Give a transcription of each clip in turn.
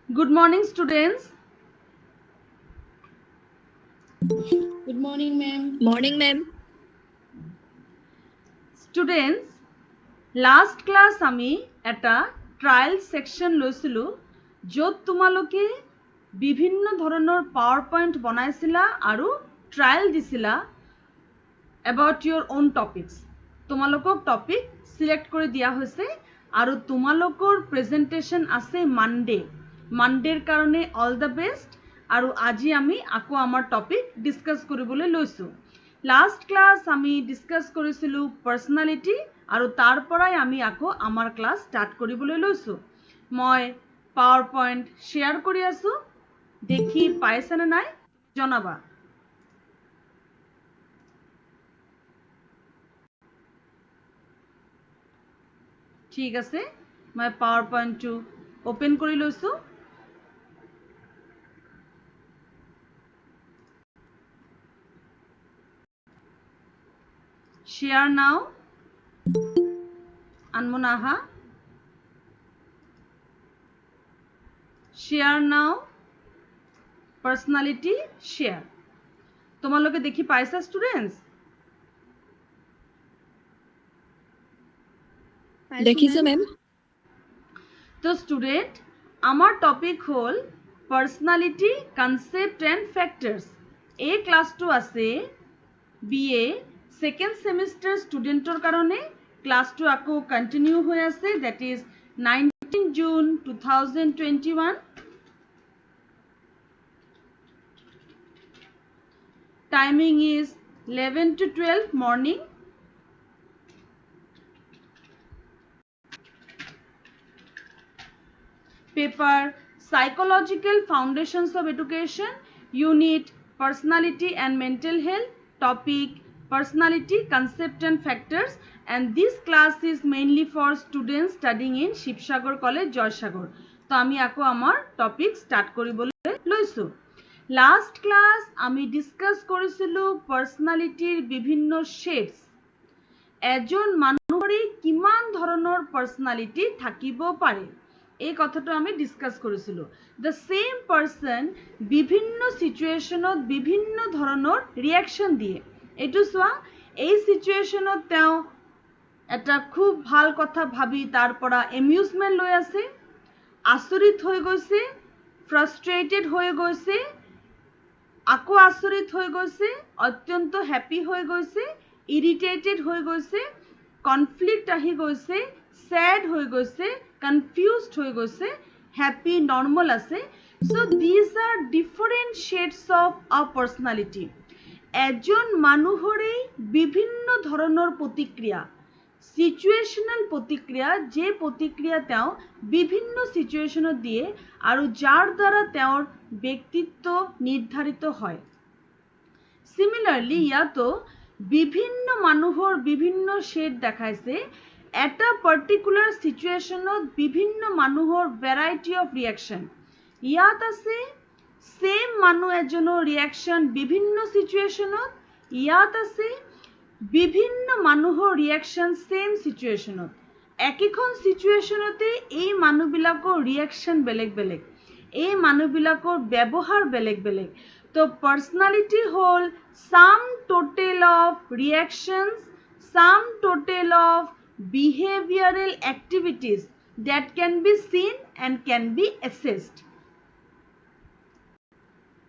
Good morning, students. Good morning, ma'am. Morning, ma'am. Students, last class আমি এটা trial section লৈছিলো য'ত তোমালোকে বিভিন্ন ধৰণৰ পাৱাৰ পইণ্ট বনাইছিলা আৰু ট্ৰায়াল দিছিলা about your own topics. তোমালোকক টপিক সিলেক্ট কৰি দিয়া হৈছে আৰু তোমালোকৰ প্ৰেজেন্টেশন আছে মানডেৰ কাৰণে অল দ্য বেষ্ট আৰু আজি আমি আকৌ আমাৰ টপিক ডিসকাস কৰিবলৈ লৈছো লাষ্ট ক্লাস আমি ডিসকাস কৰিছিলো পাৰ্সোনালিটি আৰু তাৰ পৰাই আমি আকৌ আমাৰ ক্লাস ষ্টাৰ্ট কৰিবলৈ লৈছো মই পাৱাৰ পইণ্ট শ্বেয়াৰ কৰি আছো দেখি পাইছেনে নাই জনাবা ঠিক আছে মই পাৱাৰ পইণ্টটো ওপেন কৰি লৈছো share now Anmonaha share now personality share তোমালোকে দেখি পাইছা স্টুডেন্টস দেখিছো মেম তো স্টুডেন্ট আমার টপিক হল পার্সোনালিটি কনসেপ্ট এন্ড ফ্যাক্টরস এই ক্লাসটো আছে বিএ সেকেন্ড সেমিস্টার স্টুডেন্টৰ কাৰণে ক্লাসটো আকৌ কন্টিনিউ হৈ আছে that is 19 June 2021 timing is 11 to 12 morning paper psychological foundations of education unit personality and mental health topic personality concept and factors and this class is mainly for students studying in Shivsagar college Joysagar to ami ako amar topic start koribole loisu last class ami discuss korisilu personality bibhinno shades এজন মানুহৰে কিমান ধৰণৰ পাৰ্সোনালিটি থাকিব পাৰে এই কথাটো আমি discuss কৰিছিলো the same person বিভিন্ন সিচুয়েশনত বিভিন্ন ধৰণৰ ৰিঅ্যাকশন দিয়ে এটো সোয়া এই সিচুয়েশনত তেও এটা খুব ভাল কথা ভাবি তাৰ পৰা এমিউজমেন্ট লৈ আছে আচৰিত হৈ গৈছে ফ্ৰাস্ট্ৰেটেড হৈ গৈছে আকৌ আচৰিত হৈ গৈছে অত্যন্ত হ্যাপি হৈ গৈছে ইৰিটেটেড হৈ গৈছে কনফ্লিক্ট আহি গৈছে স্যাড হৈ গৈছে কনফিউজড হৈ গৈছে হ্যাপি নরমাল আছে so this are different shades of a personality এজন মানুহৰে বিভিন্ন ধৰণৰ প্ৰতিক্ৰিয়া সিচুয়েশনাল প্ৰতিক্ৰিয়া যে প্ৰতিক্ৰিয়া তেও বিভিন্ন সিচুয়েশনত দিয়ে আৰু যাৰ দ্বাৰা তেওৰ ব্যক্তিত্ব নিৰ্ধাৰিত হয় সিমিলাৰলি ইয়াতো বিভিন্ন মানুহৰ বিভিন্ন শেড দেখাইছে এটা পাৰ্টিকুলাৰ সিচুয়েশনত বিভিন্ন মানুহৰ ভ্যাৰাইটি অফ ৰিঅ্যাকশন ইয়াত আছে সেম মানুহ এজনৰ ৰিঅ্যাকশন বিভিন্ন সিচুয়েশনত ইয়াত আছে বিভিন্ন মানুহৰ ৰিঅ্যাকশন সেম সিচুয়েশনত একইখন সিচুয়েশনতে এই মানুহবিলাকৰ ৰিঅ্যাকশন বেলেগ বেলেগ এই মানুহবিলাকৰ ব্যৱহাৰ বেলেগ বেলেগ তো personality hall sum total of reactions sum total of behavioral activities that can be seen and can be assessed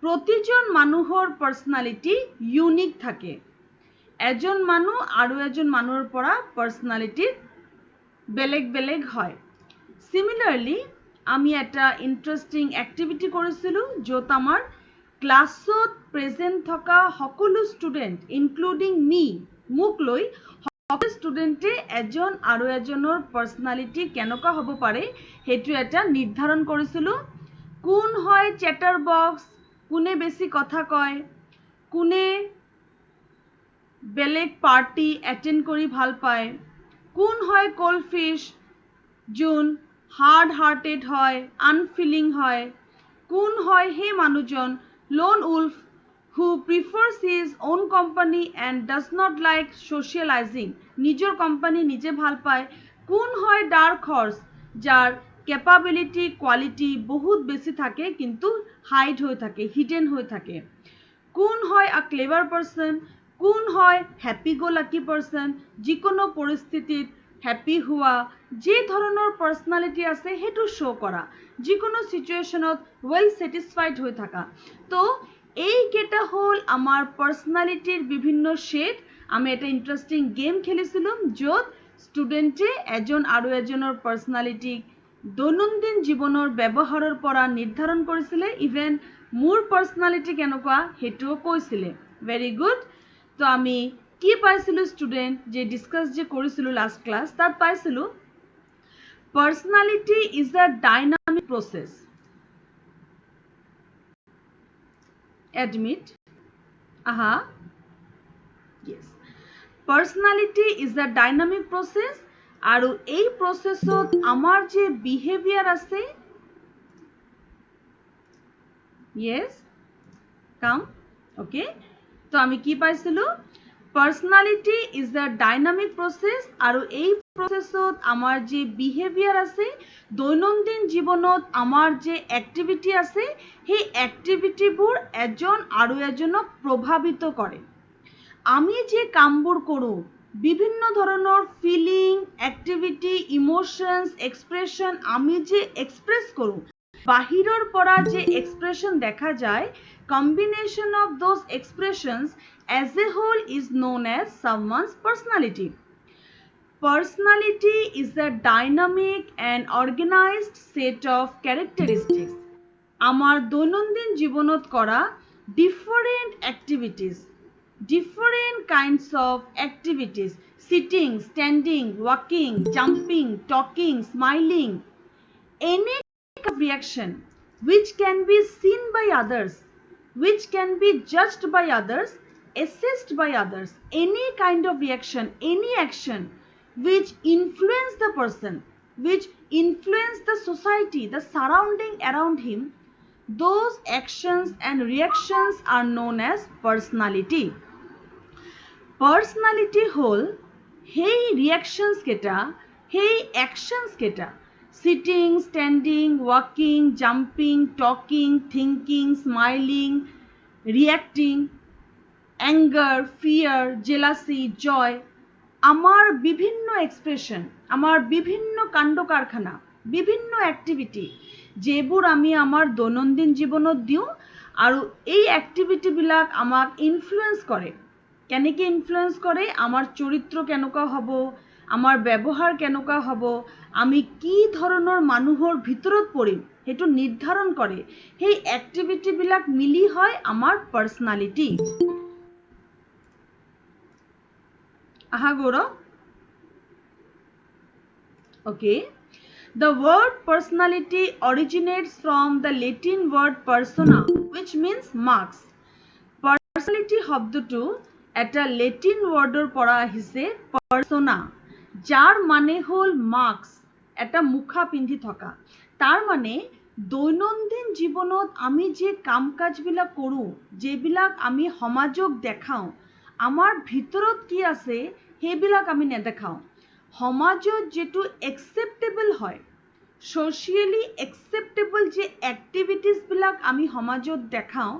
প্রতিজন মানুহৰ পাৰ্সোনালিটি ইউনিক থাকে এজন মানুহ আৰু এজন মানুহৰ পৰা পাৰ্সোনালিটি বেলেগ বেলেগ হয় সিমিলাৰলি আমি এটা ইন্টাৰেস্টিং অ্যাক্টিভিটি কৰিছিলো য'ত আমাৰ ক্লাছত প্ৰেজেন্ট থকা সকলো স্টুডেন্ট ইনক্লুডিং মি মোক লৈ সকলো স্টুডেন্টে এজন আৰু এজনৰ পাৰ্সোনালিটি কেনেকুৱা হ'ব পাৰে হেতু এটা নিৰ্ধাৰণ কৰিছিলো কোন হয় চ্যাটাৰ বক্স কোনে বেছি কথা কয় কোনে বেলেগ পাৰ্টি অ্যাটেন্ড কৰি ভাল পায় কোন হয় কোল্ড ফিশ যোন হার্ড হার্টেড হয় আনফিলিং হয় কোন হয় হে মানুহজন loan Wolf who prefers his own company and does not like socializing নিজৰ কোম্পানী নিজে ভাল পায় কোন হয় ডার্ক হর্স যার ক্যাপাবিলিটি কোয়ালিটি বহুত বেশি থাকে কিন্তু হাইড হয়ে থাকে, হিডেন হয়ে থাকে। কোন হয় আ ক্লেভার পার্সন, কোন হয় হ্যাপি গো লাকি পার্সন, যিকোনো পৰিস্থিতিত হ্যাপি হোৱা, যে ধৰণৰ পাৰ্চনেলিটি আছে সেইটো শ্ব' কৰা, যিকোনো সিচুৱেশ্যনত ৱেল ছেটিছফাইড হৈ থকা। তো এইকেইটা হ'ল আমাৰ পাৰ্চনেলিটিৰ বিভিন্ন শেড। আমি এটা ইণ্টাৰেষ্টিং গেম খেলিছিলোঁ য'ত ষ্টুডেণ্টে এজন আৰু এজনৰ পাৰ্চনেলিটিক দৈনন্দিন জীৱনৰ ব্যৱহাৰৰ পৰা নিৰ্ধাৰণ কৰিছিলে, ইভেন মোৰ পাৰ্চনেলিটি কেনেকুৱা সেইটোও কৈছিলে। Very good. তো আমি কি পাইছিলোঁ ষ্টুডেণ্ট, যে ডিছকাছ যে কৰিছিলোঁ লাষ্ট ক্লাছ, তাত পাইছিলোঁ personality is a dynamic process. Admit আহা, yes, personality is a dynamic process. আৰু এই প্ৰচেছত আমাৰ যে বিহেভিয়াৰ আছে, ইয়েছ কাম, অ'কে। তো আমি কি পাইছিলোঁ, personality is a dynamic process, আৰু এই প্ৰচেছত আমাৰ যে বিহেভিয়াৰ আছে, দৈনন্দিন জীৱনত আমাৰ যে এক্টিভিটি আছে, সেই এক্টিভিটিবোৰ এজন আৰু এজনক প্ৰভাৱিত কৰে। আমি যে কামবোৰ কৰোঁ, বিভিন্ন ধৰণৰ ফিলিং, এক্টিভিটি, ইমোশনস, এক্সপ্ৰেশন আমি যে এক্সপ্ৰেছ কৰোঁ, বাহিৰৰ পৰা যে এক্সপ্ৰেশন দেখা যায়, combination of those expressions as a whole is known as someone's personality. Personality is a dynamic and organized set of characteristics. আমার দৈনন্দিন জীবনত করা different activities, different kinds of activities, sitting, standing, walking, jumping, talking, smiling, any kind of reaction which can be seen by others, which can be judged by others, assessed by others, any kind of reaction, any action which influence the person, which influence the society, the surrounding around him, those actions and reactions are known as personality. Personality হল সেই reactions কেটা, সেই actions কেটা, sitting, standing, walking, jumping, talking, thinking, smiling, reacting, anger, fear, jealousy, joy, আমার বিভিন্ন expression, আমাৰ বিভিন্ন কাণ্ড কাৰখানা, বিভিন্ন এক্টিভিটি যেবোৰ আমি আমাৰ দৈনন্দিন জীৱনত দিওঁ, আৰু এই এক্টিভিটিবিলাক আমাক ইনফ্লুয়েন্স কৰে। কেনেকৈ ইনফ্লুয়েন্স কৰে, আমাৰ চৰিত্ৰ কেনেকুৱা হ'ব, আমাৰ ব্যৱহাৰ কেনেকুৱা হ'ব, আমি কি ধৰণৰ মানুহৰ ভিতৰত পৰিম সেইটো নিৰ্ধাৰণ কৰে। সেই এক্টিভিটিবিলাক মিলি হয় আমাৰ personality. Aha Gaurav. Okay. The word personality originates from the Latin word persona, which means marks. Personality শব্দটো এটা লেটিন ওয়াৰ্ডৰ পৰা আহিছে persona, যাৰ মানে হ'ল মাৰ্কস, এটা মুখা পিন্ধি থকা। তাৰ মানে দৈনন্দিন জীৱনত আমি যে কাম কাজবিলাক কৰোঁ, যেবিলাক আমি সমাজক দেখাওঁ, আমাৰ ভিতৰত কি আছে সেইবিলাক আমি নেদেখাওঁ। সমাজত যেটো একসেপ্টেবল হয়, সোশিয়ালি একসেপ্টেবল যে এক্টিভিটিজবিলাক আমি সমাজত দেখাওঁ,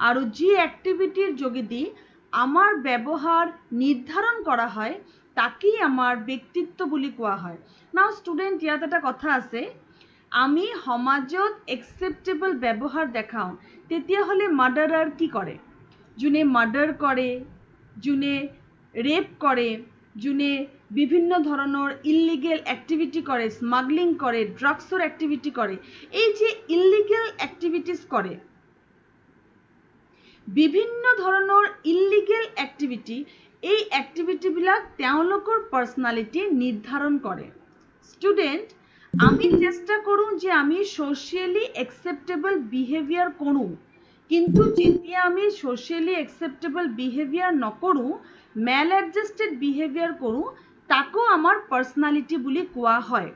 আৰু যি এক্টিভিটিৰ যোগেদি আমাৰ ব্যৱহাৰ নিৰ্ধাৰণ কৰা হয়, তাকেই আমাৰ ব্যক্তিত্ব বুলি কোৱা হয়। নাও ষ্টুডেণ্ট, ইয়াত এটা কথা আছে, আমি সমাজত একসেপ্টেবল ব্যৱহাৰ দেখাওঁ, তেতিয়াহ'লে মাৰ্ডাৰাৰ কি কৰে? যোনে মাৰ্ডাৰ কৰে, যোনে ৰেপ কৰে, যোনে বিভিন্ন ধৰণৰ ইলিগেল এক্টিভিটি কৰে, স্মাগলিং কৰে, ড্ৰাগছৰ এক্টিভিটি কৰে, এই যে ইলিগেল এক্টিভিটিজ কৰে, বিভিন্ন ধৰণৰ ইলিগেল এক্টিভিটি, এই এক্টিভিটিবিলাক তেওঁলোকৰ পাৰ্চনেলিটি নিৰ্ধাৰণ কৰে। ষ্টুডেণ্ট, আমি চেষ্টা কৰোঁ যে আমি সোশিয়ালি একসেপ্টেবল বিহেভিয়াৰ কৰোঁ, কিন্তু যেতিয়া আমি সোশিয়ালি একসেপ্টেবল বিহেভিয়াৰ নকৰোঁ, মেল এডজাষ্টেড বিহেভিয়াৰ কৰোঁ, তাকো আমাৰ পাৰ্চনেলিটি বুলি কোৱা হয়।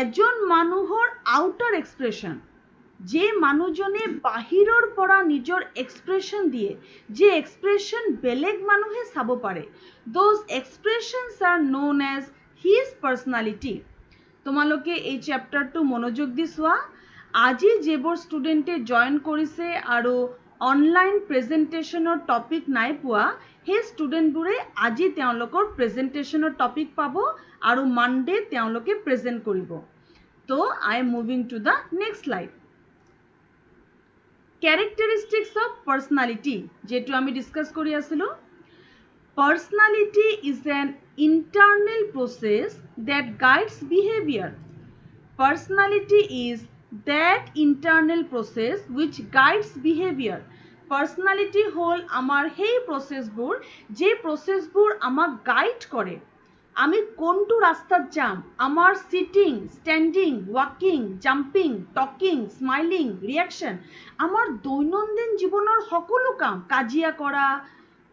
এজন মানুহৰ আউটাৰ এক্সপ্ৰেশন, যে মানুহজনে বাহিৰৰ পৰা নিজৰ এক্সপ্ৰেশন দিয়ে, যে এক্সপ্ৰেশন বেলেগ মানুহে চাব পাৰে, those expressions are known as his personality. তোমালোকে এই চেপ্টাৰটো মনোযোগ দি চোৱা আজি যেবোৰ ষ্টুডেণ্টে জইন কৰিছে আৰু অনলাইন প্ৰেজেণ্টেশ্যনৰ টপিক নাই পোৱা সেই ষ্টুডেণ্টবোৰে আজি তেওঁলোকৰ প্ৰেজেণ্টেশ্যনৰ টপিক পাব আৰু মানডে তেওঁলোকে প্ৰেজেণ্ট কৰিব তো I am moving to the next slide characteristics of personality যেটো আমি ডিসকাস কৰি আছিলো personality is an internal process that guides behavior personality is that internal process which guides behavior personality হল আমাৰ সেই processবোৰ যে processবোৰ আমাক গাইড কৰে আমি কোনটো ৰাস্তাত যাম আমাৰ sitting standing walking jumping talking smiling reaction আমাৰ দৈনন্দিন জীৱনৰ সকলো কাম কাজিয়া কৰা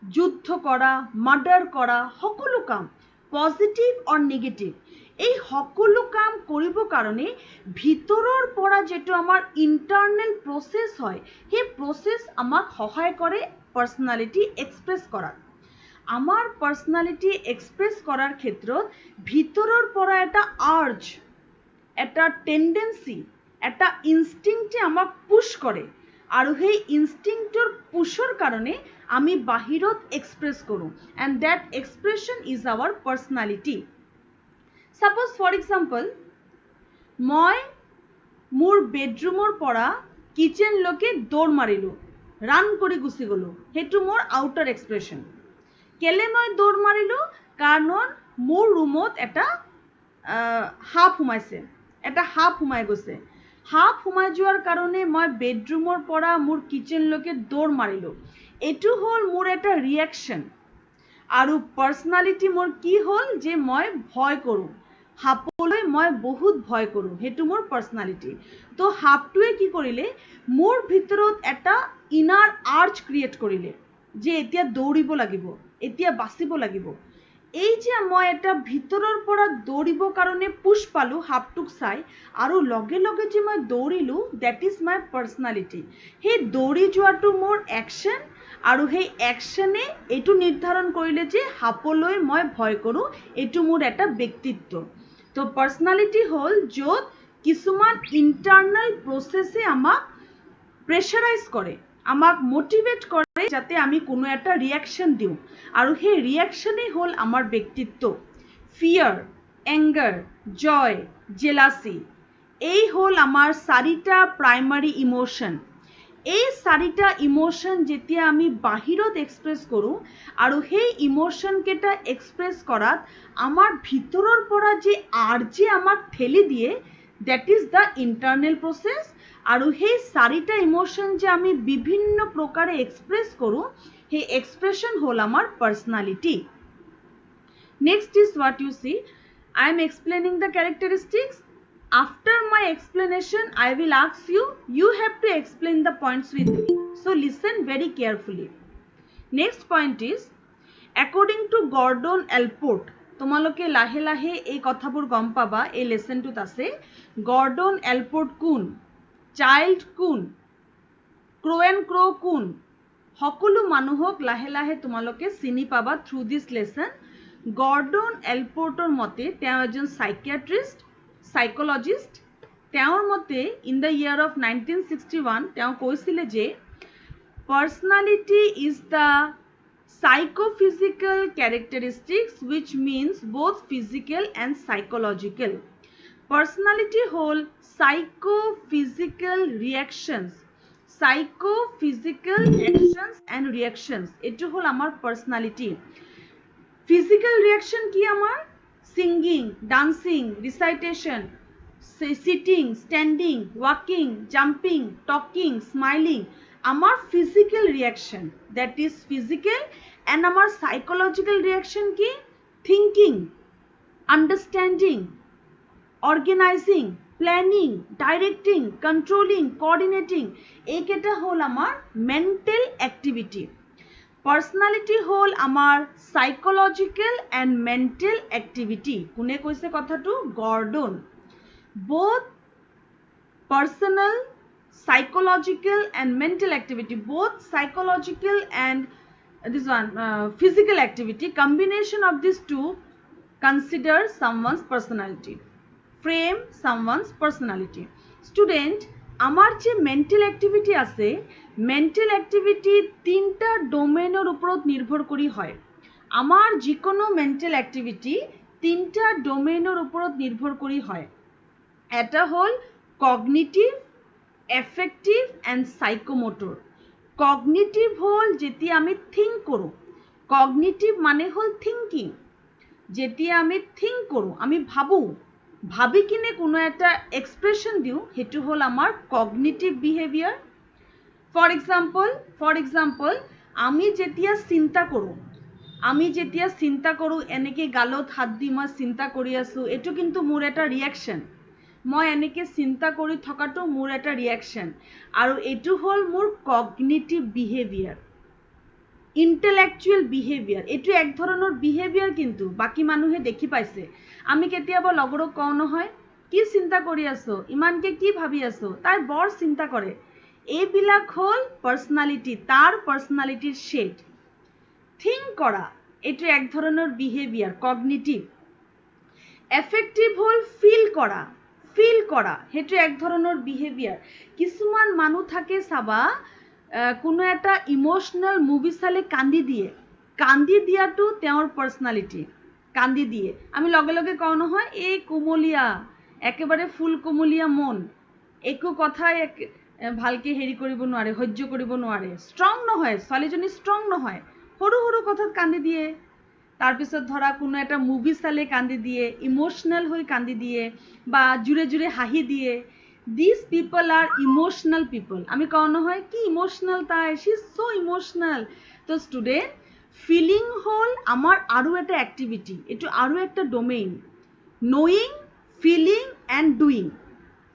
যুদ্ধ কৰা মাৰ্ডাৰ কৰা সকলো কাম পজিটিভ অৰ নেগেটিভ এই সকলো কাম কৰিব কাৰণে ভিতৰৰ পৰা যেটো আমাৰ ইন্টাৰনেল প্ৰসেস হয় সেই প্ৰসেস আমাক সহায় কৰে পাৰ্সোনালিটি এক্সপ্ৰেস কৰাত আমাৰ পাৰ্সোনালিটি এক্সপ্ৰেস কৰাৰ ক্ষেত্ৰত ভিতৰৰ পৰা এটা আৰ্জ এটা টেন্ডেন্সি এটা ইনস্টিংক্টে আমাক পুশ কৰে আৰু সেই ইনস্টিংক্টৰ পুশৰ কাৰণে আমি বাহিৰত এক্সপ্ৰেস কৰো and that expression is our personality suppose for example মই মোৰ বেডৰুমৰ পৰা কিচেন লকে দৌৰ মাৰিলো ৰান কৰি গুছি গলো হেতু মোৰ আউটাৰ এক্সপ্ৰেশন কেলে মই দৌৰ মাৰিলো কাৰণ মোৰ ৰুমত এটা হাফ হুমাইছে এটা হাফ হুমাই গৈছে হাফ হুমাই যোৱাৰ কাৰণে মই বেডৰুমৰ পৰা মোৰ কিচেন লকে দৌৰ মাৰিলো এটো হল মোৰ এটা ৰিঅ্যাকশন আৰু পাৰ্সোনালিটি মোৰ কি হল যে মই ভয় কৰো হাপলৈ মই বহুত ভয় কৰো হেতু মোৰ পাৰ্সোনালিটি তো হাপটোৱে কি কৰিলে মোৰ ভিতৰত এটা ইনাৰ আৰ্চ ক্ৰিয়েট কৰিলে যে এতিয়া দৌৰিব লাগিব এতিয়া বাচিব লাগিব এই যে মই এটা ভিতৰৰ পৰা দৌৰিব কাৰণে পুশ পালো হাপটুক চাই আৰু লগে লগে যে মই দৌৰিলো দ্যাট ইজ মাই পাৰ্সোনালিটি হে দৌৰি যোৱাটো মোৰ অ্যাকশন আৰু সেই অ্যাকশনে এটো নিৰ্ধাৰণ কৰিলে যে হাপলৈ মই ভয় কৰো এটো মোৰ এটা ব্যক্তিত্ব তো পাৰ্সোনালিটি হল যত কিছুমান ইন্টাৰনাল প্ৰসেসে আমাক প্ৰেছাৰাইজ কৰে আমাক মোটিভেট কৰে যাতে আমি কোনো এটা ৰিঅ্যাকশন দিও আৰু সেই ৰিঅ্যাকশনে হল আমাৰ ব্যক্তিত্ব ফিয়াৰ এঙ্গাৰ জয় জেলাসি এই হল আমাৰ চাৰিটা প্ৰাইমাৰী ইমোশন এই চাৰিটা ইমোশন যেতিয়া আমি বাহিৰত এক্সপ্ৰেস কৰো আৰু সেই ইমোশন কেটা এক্সপ্ৰেস কৰাত আমাৰ ভিতৰৰ পৰা যে আৰ্জে আমাক ঠেলি দিয়ে that is the internal process আৰু সেই চাৰিটা ইমোশন যে আমি বিভিন্ন প্ৰকাৰে এক্সপ্ৰেস কৰো সেই এক্সপ্ৰেশন হল আমাৰ personality next is what you see I am explaining the characteristics after my explanation I will ask you have to explain the points with me so listen very carefully next point is according to Gordon Allport তোমালোকে লাহে লাহে এই কথাবোৰ গম পাবা এই লেসনটোত আছে Gordon এলপোৰ্ট কোন চাইল্ড কোন ক্ৰোয়েন ক্ৰো কোন সকলো মানুহক লাহে লাহে তোমালোকে চিনি পাবা থ্ৰু দিস লেসন গৰ্ডন এলপোৰ্টৰ মতে তেওঁ এজন সাইকিয়াট্ৰিষ্ট সাইকোলজিষ্ট তেওঁৰ মতে ইন দ্য ইয়াৰ অফ 1961 তেওঁ কৈছিলে যে personality is the psychophysical characteristics which means both physical and psychological personality whole psychophysical reactions and reactions etu hol amar personality physical reaction ki amar singing dancing recitation sitting standing walking jumping talking smiling amar physical reaction that is physical and amar psychological reaction ki thinking understanding organizing planning directing controlling coordinating eketa hol amar mental activity personality hol amar psychological and mental activity kune koise kotha to Gordon both personal psychological and mental activity both psychological and this one physical activity combination of these two consider someone's personality frame someone's personality. Student, আমার যে mental activity আছে, mental activity তিনটা ডোমেনের উপর নির্ভর করি হয়। আমার যে কোনো মেন্টাল অ্যাক্টিভিটি তিনটা ডোমেনের উপর নির্ভর করি হয়। এটা হল cognitive, affective and psychomotor. Cognitive হল যেটি আমি থিঙ্ক করো, কগনিটিভ মানে হল থিঙ্কিং, যেটি আমি থিঙ্ক করো, আমি ভাবি কিনে কোনো একটা এক্সপ্রেশন দিও, সেইটো হল আমার কগনিটিভ বিহেভিয়ার। ফর এক্সাম্পল আমি যেতিয়া চিন্তা কৰোঁ এনেকৈ গালত হাত দি মই চিন্তা কৰি আছোঁ, এইটো কিন্তু মোৰ এটা ৰিয়েকশ্যন। মই এনেকৈ চিন্তা কৰি থকাটো মোৰ এটা ৰিয়েকশ্যন, আৰু এইটো হ'ল মোৰ কগনিটিভ বিহেভিয়াৰ, ইণ্টেলেকচুৱেল বিহেভিয়াৰ। এইটো এক ধৰণৰ বিহেভিয়াৰ, কিন্তু বাকী মানুহে দেখি পাইছে। আমি কেতিয়াবা লগৰক কওঁ নহয়, কি চিন্তা কৰি আছো, ইমানকে কি ভাবি আছো, তাই বৰ চিন্তা কৰে। এইবিলাক হ'ল পাৰ্চনেলিটি, তাৰ পাৰ্চনেলিটিৰ শেড। থিংক কৰা এইটো এক ধৰণৰ বিহেভিয়াৰ, কগনিটিভ। এফেক্টিভ হ'ল ফিল কৰা, সেইটো এক ধৰণৰ বিহেভিয়াৰ। কিছুমান মানুহ থাকে চাবা, কোনো এটা ইমোশনাল মুভি চালে কান্দি দিয়াটো তেওঁৰ পাৰ্চনেলিটি, কান্দি দিয়ে। আমি লগে লগে কওঁ নহয়, এই কোমলীয়া, একেবাৰে ফুল কোমলীয়া মন, একো কথাই ভালকে হেৰি কৰিব নোৱাৰে, সহ্য কৰিব নোৱাৰে, ষ্ট্ৰং নহয়, ছোৱালীজনী ষ্ট্ৰং নহয়, সৰু সৰু কথাত কান্দি দিয়ে। তাৰপিছত ধৰা কোনো এটা মুভি চালে কান্দি দিয়ে, ইমোশনাল হৈ কান্দি দিয়ে, বা জোৰে জোৰে হাঁহি দিয়ে। This people are emotional people. আমি কওঁ নহয়, কি ইমোশনাল তাই, শি ইজ ছ' ইমোশনাল। তো ষ্টুডেণ্ট, ফিলিং হ'ল আমাৰ আৰু এটা এক্টিভিটি, এইটো আৰু একটা domain. Knowing, feeling and doing.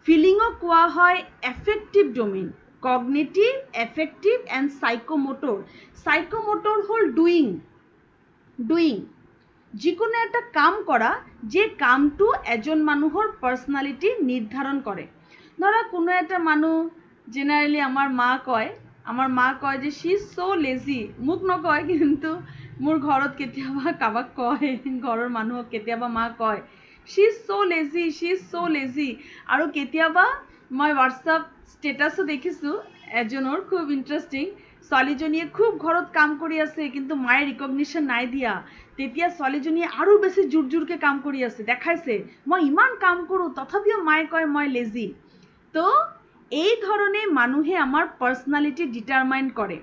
ফিলিঙক কোৱা হয় affective domain, cognitive, affective and psychomotor. Psychomotor হ'ল ডুইং। যিকোনো এটা কাম কৰা, যে কামটো এজন মানুহৰ পাৰ্চনেলিটি নিৰ্ধাৰণ কৰে। ধৰা কোনো এটা মানুহ, জেনাৰেলি আমাৰ মা কয় যে শি ইজ ছ' লেজি। মোক নকয়, কিন্তু মোৰ ঘৰত কেতিয়াবা কাৰোবাক কয়, ঘৰৰ মানুহক কেতিয়াবা মা কয় শি ইজ ছ' লেজি। আৰু কেতিয়াবা মই হোৱাটছআপ ষ্টেটাছো দেখিছোঁ এজনৰ, খুব ইণ্টাৰেষ্টিং। ছোৱালীজনীয়ে খুব ঘৰত কাম কৰি আছে, কিন্তু মায়ে ৰিকগনিশ্যন নাই দিয়া। তেতিয়া ছোৱালীজনীয়ে আৰু বেছি জোৰকৈ কাম কৰি আছে, দেখাইছে মই ইমান কাম কৰোঁ, তথাপিও মায়ে কয় মই লেজি। তো এই ধৰণে মানুহে আমাৰ পাৰ্চনেলিটি ডিটাৰমাইন কৰে।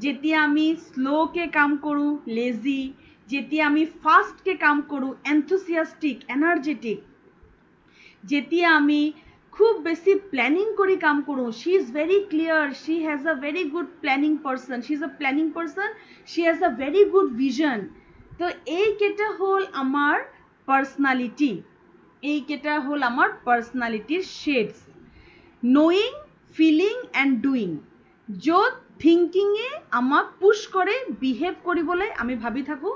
যেতিয়া আমি শ্ল'কে কাম কৰোঁ, লেজি। যেতিয়া আমি ফাষ্টকে কাম কৰোঁ, এনথুচিয়াষ্টিক, এনাৰ্জেটিক। যেতিয়া আমি খুব বেছি প্ল্যানিং কৰি কাম কৰোঁ, শি ইজ ভেৰি ক্লিয়াৰ, শি হেজ আ ভেৰি গুড প্ল্যানিং পাৰ্চন, শি ইজ আ প্ল্যানিং পাৰ্চন, শি হেজ আ ভেৰি গুড ভিজন। তো এইকেইটা হ'ল আমাৰ পাৰ্চনেলিটি, এইকেইটা হ'ল আমাৰ পাৰ্চনেলিটিৰ শেডছ। নয়িং, ফিলিং এণ্ড ডুইং, য'ত থিংকিঙে আমাক পুশ কৰে বিহেভ কৰিবলৈ, আমি ভাবি থাকোঁ।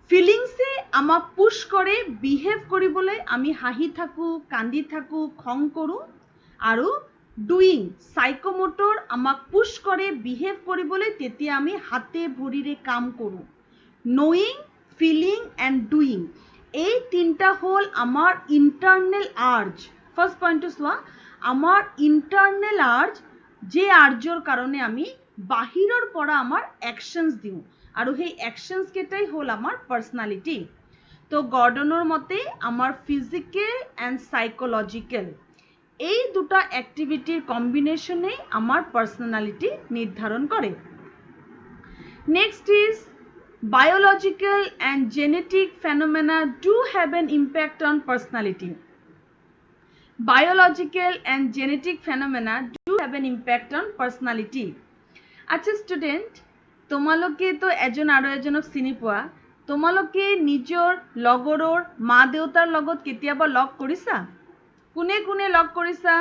ফিলিংছে আমাক পুশ কৰে বিহেভ কৰিবলৈ, আমি হাঁহি থাকোঁ, কান্দি থাকোঁ, খং কৰোঁ। আৰু ডুইং, সাইকোমোটৰ আমাক পুশ কৰে বিহেভ কৰিবলৈ, তেতিয়া আমি হাতে ভৰিৰে কাম কৰোঁ। নয়িং, ফিলিং এণ্ড ডুইং, এই তিনিটা হ'ল আমাৰ ইণ্টাৰনেল আৰ্জ। ফাৰ্ষ্ট পইণ্টটো চোৱা, আমাৰ ইণ্টাৰনেল আৰ্জ, যে আৰ্জৰ কাৰণে আমি বাহিৰৰ পৰা আমাৰ একশ্যনছ দিওঁ, আৰু সেই একশ্যনছ কেইটাই হ'ল আমাৰ পাৰ্চনেলিটি। তো গৰ্ডনৰ মতে আমাৰ ফিজিকেল এণ্ড সাইকোলজিকেল, এই দুটা এক্টিভিটিৰ কম্বিনেশ্যনেই আমাৰ পাৰ্চনেলিটি নিৰ্ধাৰণ কৰে। Next is biological and genetic phenomena do have an impact on personality. Biological and genetic phenomena do have an impact on personality. আচ্ছা ষ্টুডেণ্ট, তোমালোকে তো এজন আৰু এজনক চিনি পোৱা, তোমালোকে নিজৰ লগৰৰ মা দেউতাৰ লগত কেতিয়াবা লগ কৰিছা? কোনে কোনে লগ কৰিছা?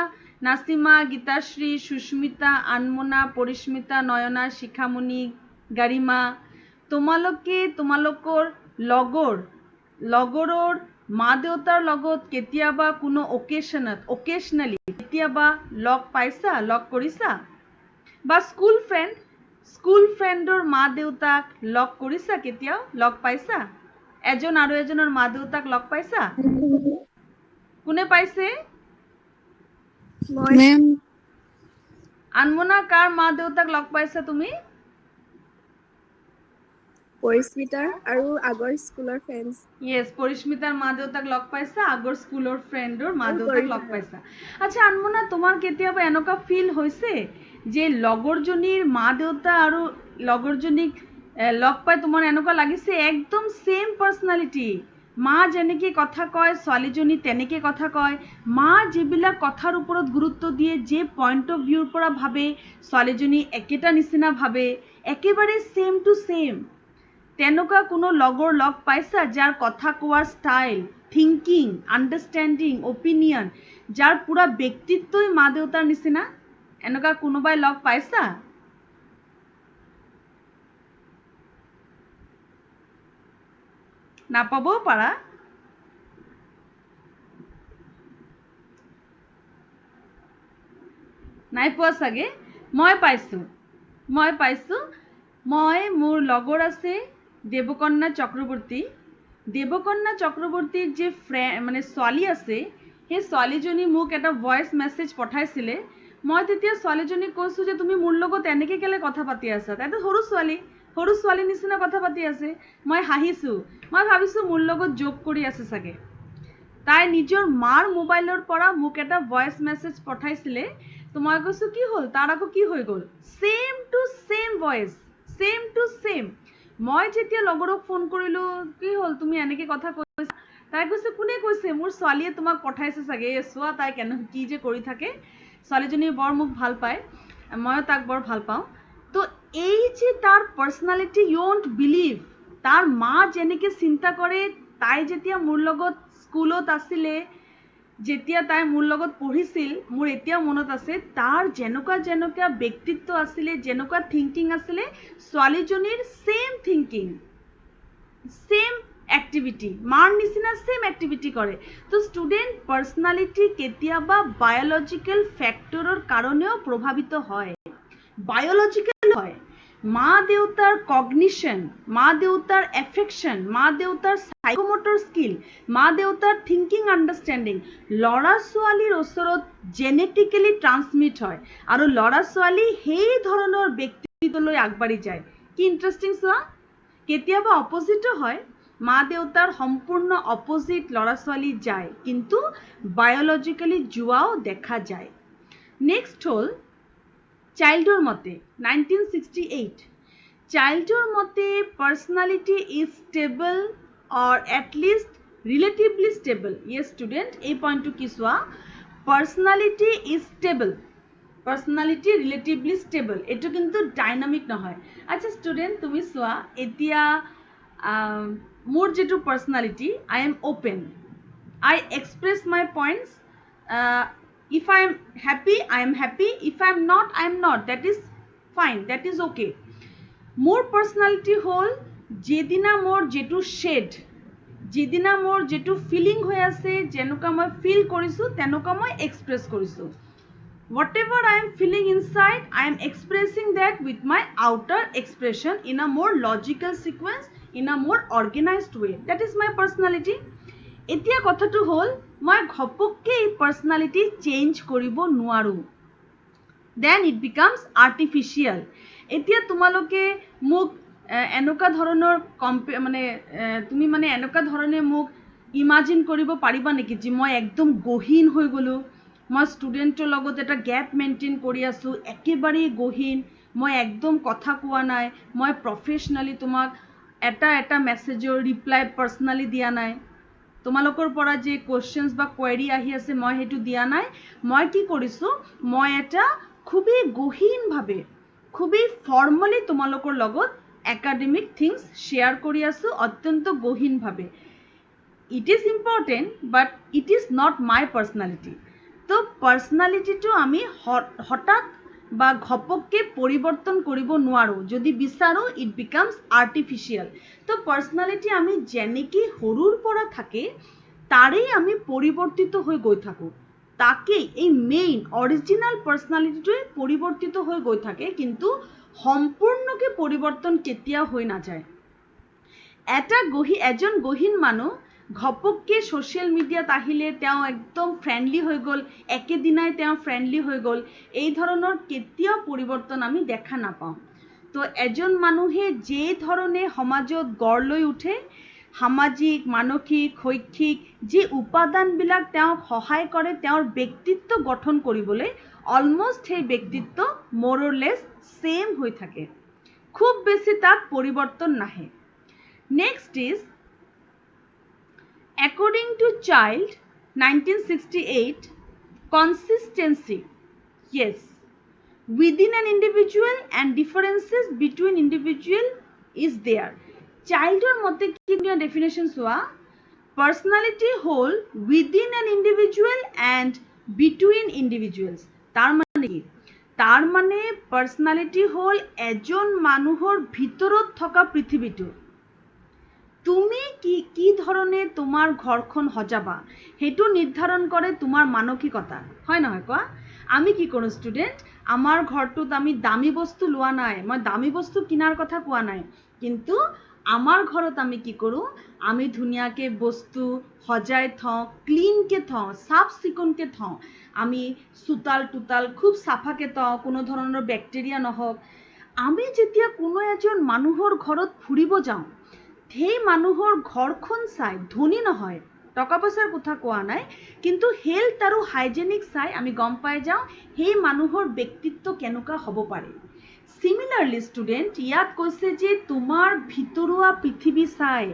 নাচিমা, গীতাশ্ৰী, সুস্মিতা, আনমনা, পৰিস্মিতা, নয়না, শিখামণি, গাৰিমা। তোমালোকে তোমালোকৰ লগৰৰ মা দেউতাৰ লগত কেতিয়াবা কোনো অকেশ্যনেলি কেতিয়াবা লগ পাইছা, লগ কৰিছা? বা স্কুল ফ্ৰেণ্ডৰ মা দেউতাক লগ কৰিছা, কেতিয়াও লগ পাইছা? এজন আৰু এজনৰ মা দেউতাক লগ পাইছা? কোনে পাইছে? মেম আনমনা কাৰ মা দেউতাক লগ পাইছা তুমি? পৰিস্মিতাৰ আৰু আগৰ স্কুলৰ ফ্ৰেণ্ডছ। ইয়েস, পৰিস্মিতাৰ মা দেউতাক লগ পাইছা, আগৰ স্কুলৰ ফ্ৰেণ্ডৰ মা আৰু দেউতাক লগ পাইছা। আচ্ছা আনমনা, তোমাৰ কেতিয়াবা এনেকুৱা ফিল হৈছে যে লগৰজনীৰ মা দেউতা আৰু লগৰজনীক লগ পাই তোমাৰ এনেকুৱা লাগিছে একদম সেম পাৰ্চনেলিটি, মা যেনেকৈ কথা কয় ছোৱালীজনী তেনেকৈ কথা কয়, মা যিবিলাক কথাৰ ওপৰত গুৰুত্ব দিয়ে, যে পইণ্ট অফ ভিউৰ পৰা ভাবে ছোৱালীজনী একেটা নিচিনা ভাবে, একেবাৰে সেম টু সেম। তেনেকুৱা কোনো লগৰ লগ পাইছা যাৰ কথা কোৱাৰ ষ্টাইল, থিংকিং, আণ্ডাৰষ্টেণ্ডিং, অপিনিয়ন, যাৰ পুৰা ব্যক্তিত্বই মা দেউতাৰ নিচিনা? এনেকুৱা কোনোবাই লগ পাইছা? নাপাবও পাৰা। নাই পোৱা চাগে। মই পাইছোঁ। মোৰ লগৰ আছে দেৱকন্যা চক্ৰৱৰ্তী। দেৱকন্যা চক্ৰৱৰ্তীৰ যে মানে ছোৱালী আছে, সেই ছোৱালীজনী মোক এটা ভইচ মেছেজ পঠাইছিলে। মই তেতিয়া ছোৱালীজনীক কৈছোঁ যে তুমি মোৰ লগত এনেকৈ কেলৈ কথা পাতি আছা? তাইতো সৰু ছোৱালী নিচিনা কথা পাতি আছে। মই হাঁহিছোঁ। মই ভাবিছোঁ মোৰ লগত জোক কৰি আছে চাগে। তাই নিজৰ মাৰ মোবাইলৰ পৰা মোক এটা ভইচ মেছেজ পঠাইছিলে। তো মই কৈছোঁ কি হ'ল? তাৰ আকৌ কি হৈ গ'ল? Same to same voice, same to same. মই যেতিয়া লগৰক ফোন কৰিলোঁ, কি হ'ল তুমি এনেকৈ কথা কৈছা? তাই কৈছে কোনে কৈছে? মোৰ ছোৱালীয়ে তোমাক পঠাইছে চাগে, চোৱা তাই কি যে কৰি থাকে। ছোৱালীজনী বৰ মোক ভাল পায়, ময়ো তাক বৰ ভাল পাওঁ। তো এই যে তাৰ পাৰ্চনেলিটি, ইউ ৱণ্ট বিলিভ, তাৰ মা যেনেকৈ চিন্তা কৰে, তাই যেতিয়া মোৰ লগত স্কুলত আছিলে, যেতিয়া তাই মোৰ লগত পঢ়িছিল, মোৰ এতিয়াও মনত আছে, তাৰ যেনেকুৱা ব্যক্তিত্ব আছিলে, যেনেকুৱা থিংকিং আছিলে, ছোৱালীজনীৰ সেম থিংকিং, সেম এক্টিভিটি, মাৰ নিচিনা সেম এক্টিভিটি কৰে। তো ষ্টুডেণ্ট, পাৰ্চনেলিটি কেতিয়াবা বায়'লজিকেল ফেক্টৰৰ কাৰণেও প্ৰভাৱিত হয়। বায়'লজিকেল হয়। মা দেউতাৰ কগনিশ্যন, মা দেউতাৰ এফেকশ্যন, মা দেউতাৰ সাইকোমোটৰ স্কিল, মা দেউতাৰ থিংকিং আণ্ডাৰষ্টেণ্ডিং ল'ৰা ছোৱালীৰ ওচৰত জেনেটিকেলি ট্ৰান্সমিট হয়, আৰু ল'ৰা ছোৱালী সেই ধৰণৰ ব্যক্তিত্বলৈ আগবাঢ়ি যায়। কি ইণ্টাৰেষ্টিং চোৱা। কেতিয়াবা অপজিটো হয়, মা দেউতাৰ সম্পূৰ্ণ অপজিট ল'ৰা ছোৱালী যায়, কিন্তু বায়'লজিকেলি যোৱাও দেখা যায়। নেক্সট হ'ল চাইল্ডৰ মতে 1968, চাইল্ডৰ মতে personality is stable or at least relatively stable. Yes student, এই পইণ্টটো কি চোৱা, personality is stable, personality relatively stable, এইটো কিন্তু ডাইনামিক নহয়। আচ্ছা ষ্টুডেণ্ট, তুমি চোৱা, এতিয়া মোৰ যিটো personality, I am open, I express my points. If I am happy, I am happy. If I am not, I am not. That is fine. That is okay. More personality হল যেদিনা মোৰ যেটো shed, যেদিনা মোৰ যেটো feeling হৈ আছে, যেনেকুৱা মই feel কৰিছোঁ তেনেকুৱা মই এক্সপ্ৰেছ কৰিছোঁ। Whatever I am feeling inside, I am expressing that with my outer expression in a more logical sequence, in a more organized way. That is my personality. এতিয়া কথাটো হ'ল, মই ঘপককে এই পাৰ্চনেলিটি চেঞ্জ কৰিব নোৱাৰোঁ। Then it becomes artificial. এতিয়া তোমালোকে মোক এনেকুৱা ধৰণৰ তুমি এনেকুৱা ধৰণে মোক ইমাজিন কৰিব পাৰিবা নেকি যে মই একদম গহীন হৈ গ'লোঁ, মই ষ্টুডেণ্টৰ লগত এটা গেপ মেইনটেইন কৰি আছোঁ, একেবাৰেই গহীন, মই একদম কথা কোৱা নাই, মই প্ৰফেচনেলি তোমাক এটা মেছেজৰ ৰিপ্লাই পাৰ্চনেলি দিয়া নাই, তোমালোকৰ পৰা যে কুৱেশ্যনছ বা কুৱেৰি আহি আছে মই সেইটো দিয়া নাই। মই কি কৰিছোঁ, মই এটা খুবেই গহীনভাৱে, খুবেই ফৰ্মেলি তোমালোকৰ লগত একাডেমিক থিংছ শ্বেয়াৰ কৰি আছোঁ, অত্যন্ত গহীনভাৱে। It is important, but it is not my personality. তো পাৰ্চনেলিটিটো আমি হঠাৎ বা ঘপককৈ পৰিৱৰ্তন কৰিব নোৱাৰোঁ। যদি বিচাৰোঁ, ইট বিকামছ আৰ্টিফিচিয়েল। তো পাৰ্চনেলিটি আমি যেনেকৈ সৰুৰ পৰা থাকে, তাৰেই আমি পৰিৱৰ্তিত হৈ গৈ থাকোঁ। তাকেই এই মেইন অৰিজিনেল পাৰ্চনেলিটিটোৱে পৰিৱৰ্তিত হৈ গৈ থাকে, কিন্তু সম্পূৰ্ণকৈ পৰিৱৰ্তন কেতিয়াও হৈ নাযায়। এজন গহীন মানুহ ঘপককে সোশ্যাল মিডিয়াত আহিলে তেওঁ একদম ফ্ৰেণ্ডলি হৈ গ'ল, একেদিনাই তেওঁ ফ্ৰেণ্ডলি হৈ গ'ল, এই ধৰণৰ কেতিয়াও পৰিৱৰ্তন আমি দেখা নাপাওঁ। তো এজন মানুহে যে ধৰণে সমাজত গঢ় লৈ উঠে, সামাজিক, মানসিক, শৈক্ষিক যি উপাদানবিলাক তেওঁক সহায় কৰে তেওঁৰ ব্যক্তিত্ব গঠন কৰিবলৈ, অলমষ্ট সেই ব্যক্তিত্ব more or less সেম হৈ থাকে, খুব বেছি তাত পৰিৱৰ্তন নাহে। Next is according to Child 1968, consistency, yes, within an individual and differences between individual is there. Childৰ মতে কি definition চোৱা, personality whole within an individual and between individuals, তাৰ মানে কি, তাৰ মানে personality whole এজন মানুহৰ ভিতৰত থকা পৃথিৱীটো, তুমি কি ধৰণে তোমাৰ ঘৰখন সজাবা হেতু নিৰ্ধাৰণ কৰে তোমাৰ মানসিকতা, হয় নহয় কোৱা? আমি কি কৰোঁ ষ্টুডেণ্ট, আমাৰ ঘৰটোত আমি দামী বস্তু লোৱা নাই, মই দামী বস্তু কিনাৰ কথা কোৱা নাই, কিন্তু আমাৰ ঘৰত আমি কি কৰোঁ, আমি ধুনীয়াকে বস্তু সজাই থওঁ, ক্লিনকে থওঁ, চাফ চিকুণকে থওঁ, আমি চোতাল টোতাল খুব চাফাকে থওঁ, কোনো ধৰণৰ বেক্টেৰিয়া নহওক। আমি যেতিয়া কোনো এজন মানুহৰ ঘৰত ফুৰিব যাওঁ, সেই মানুহৰ ঘৰখন চাই, ধনী নহয়, টকা পইচাৰ কথা কোৱা নাই, কিন্তু হেল্থ আৰু হাইজেনিক চাই আমি গম পাই যাওঁ সেই মানুহৰ ব্যক্তিত্ব কেনেকুৱা হ'ব পাৰে। সিমিলাৰলি ষ্টুডেণ্ট, ইয়াত কৈছে যে তোমাৰ ভিতৰুৱা পৃথিৱী চাই,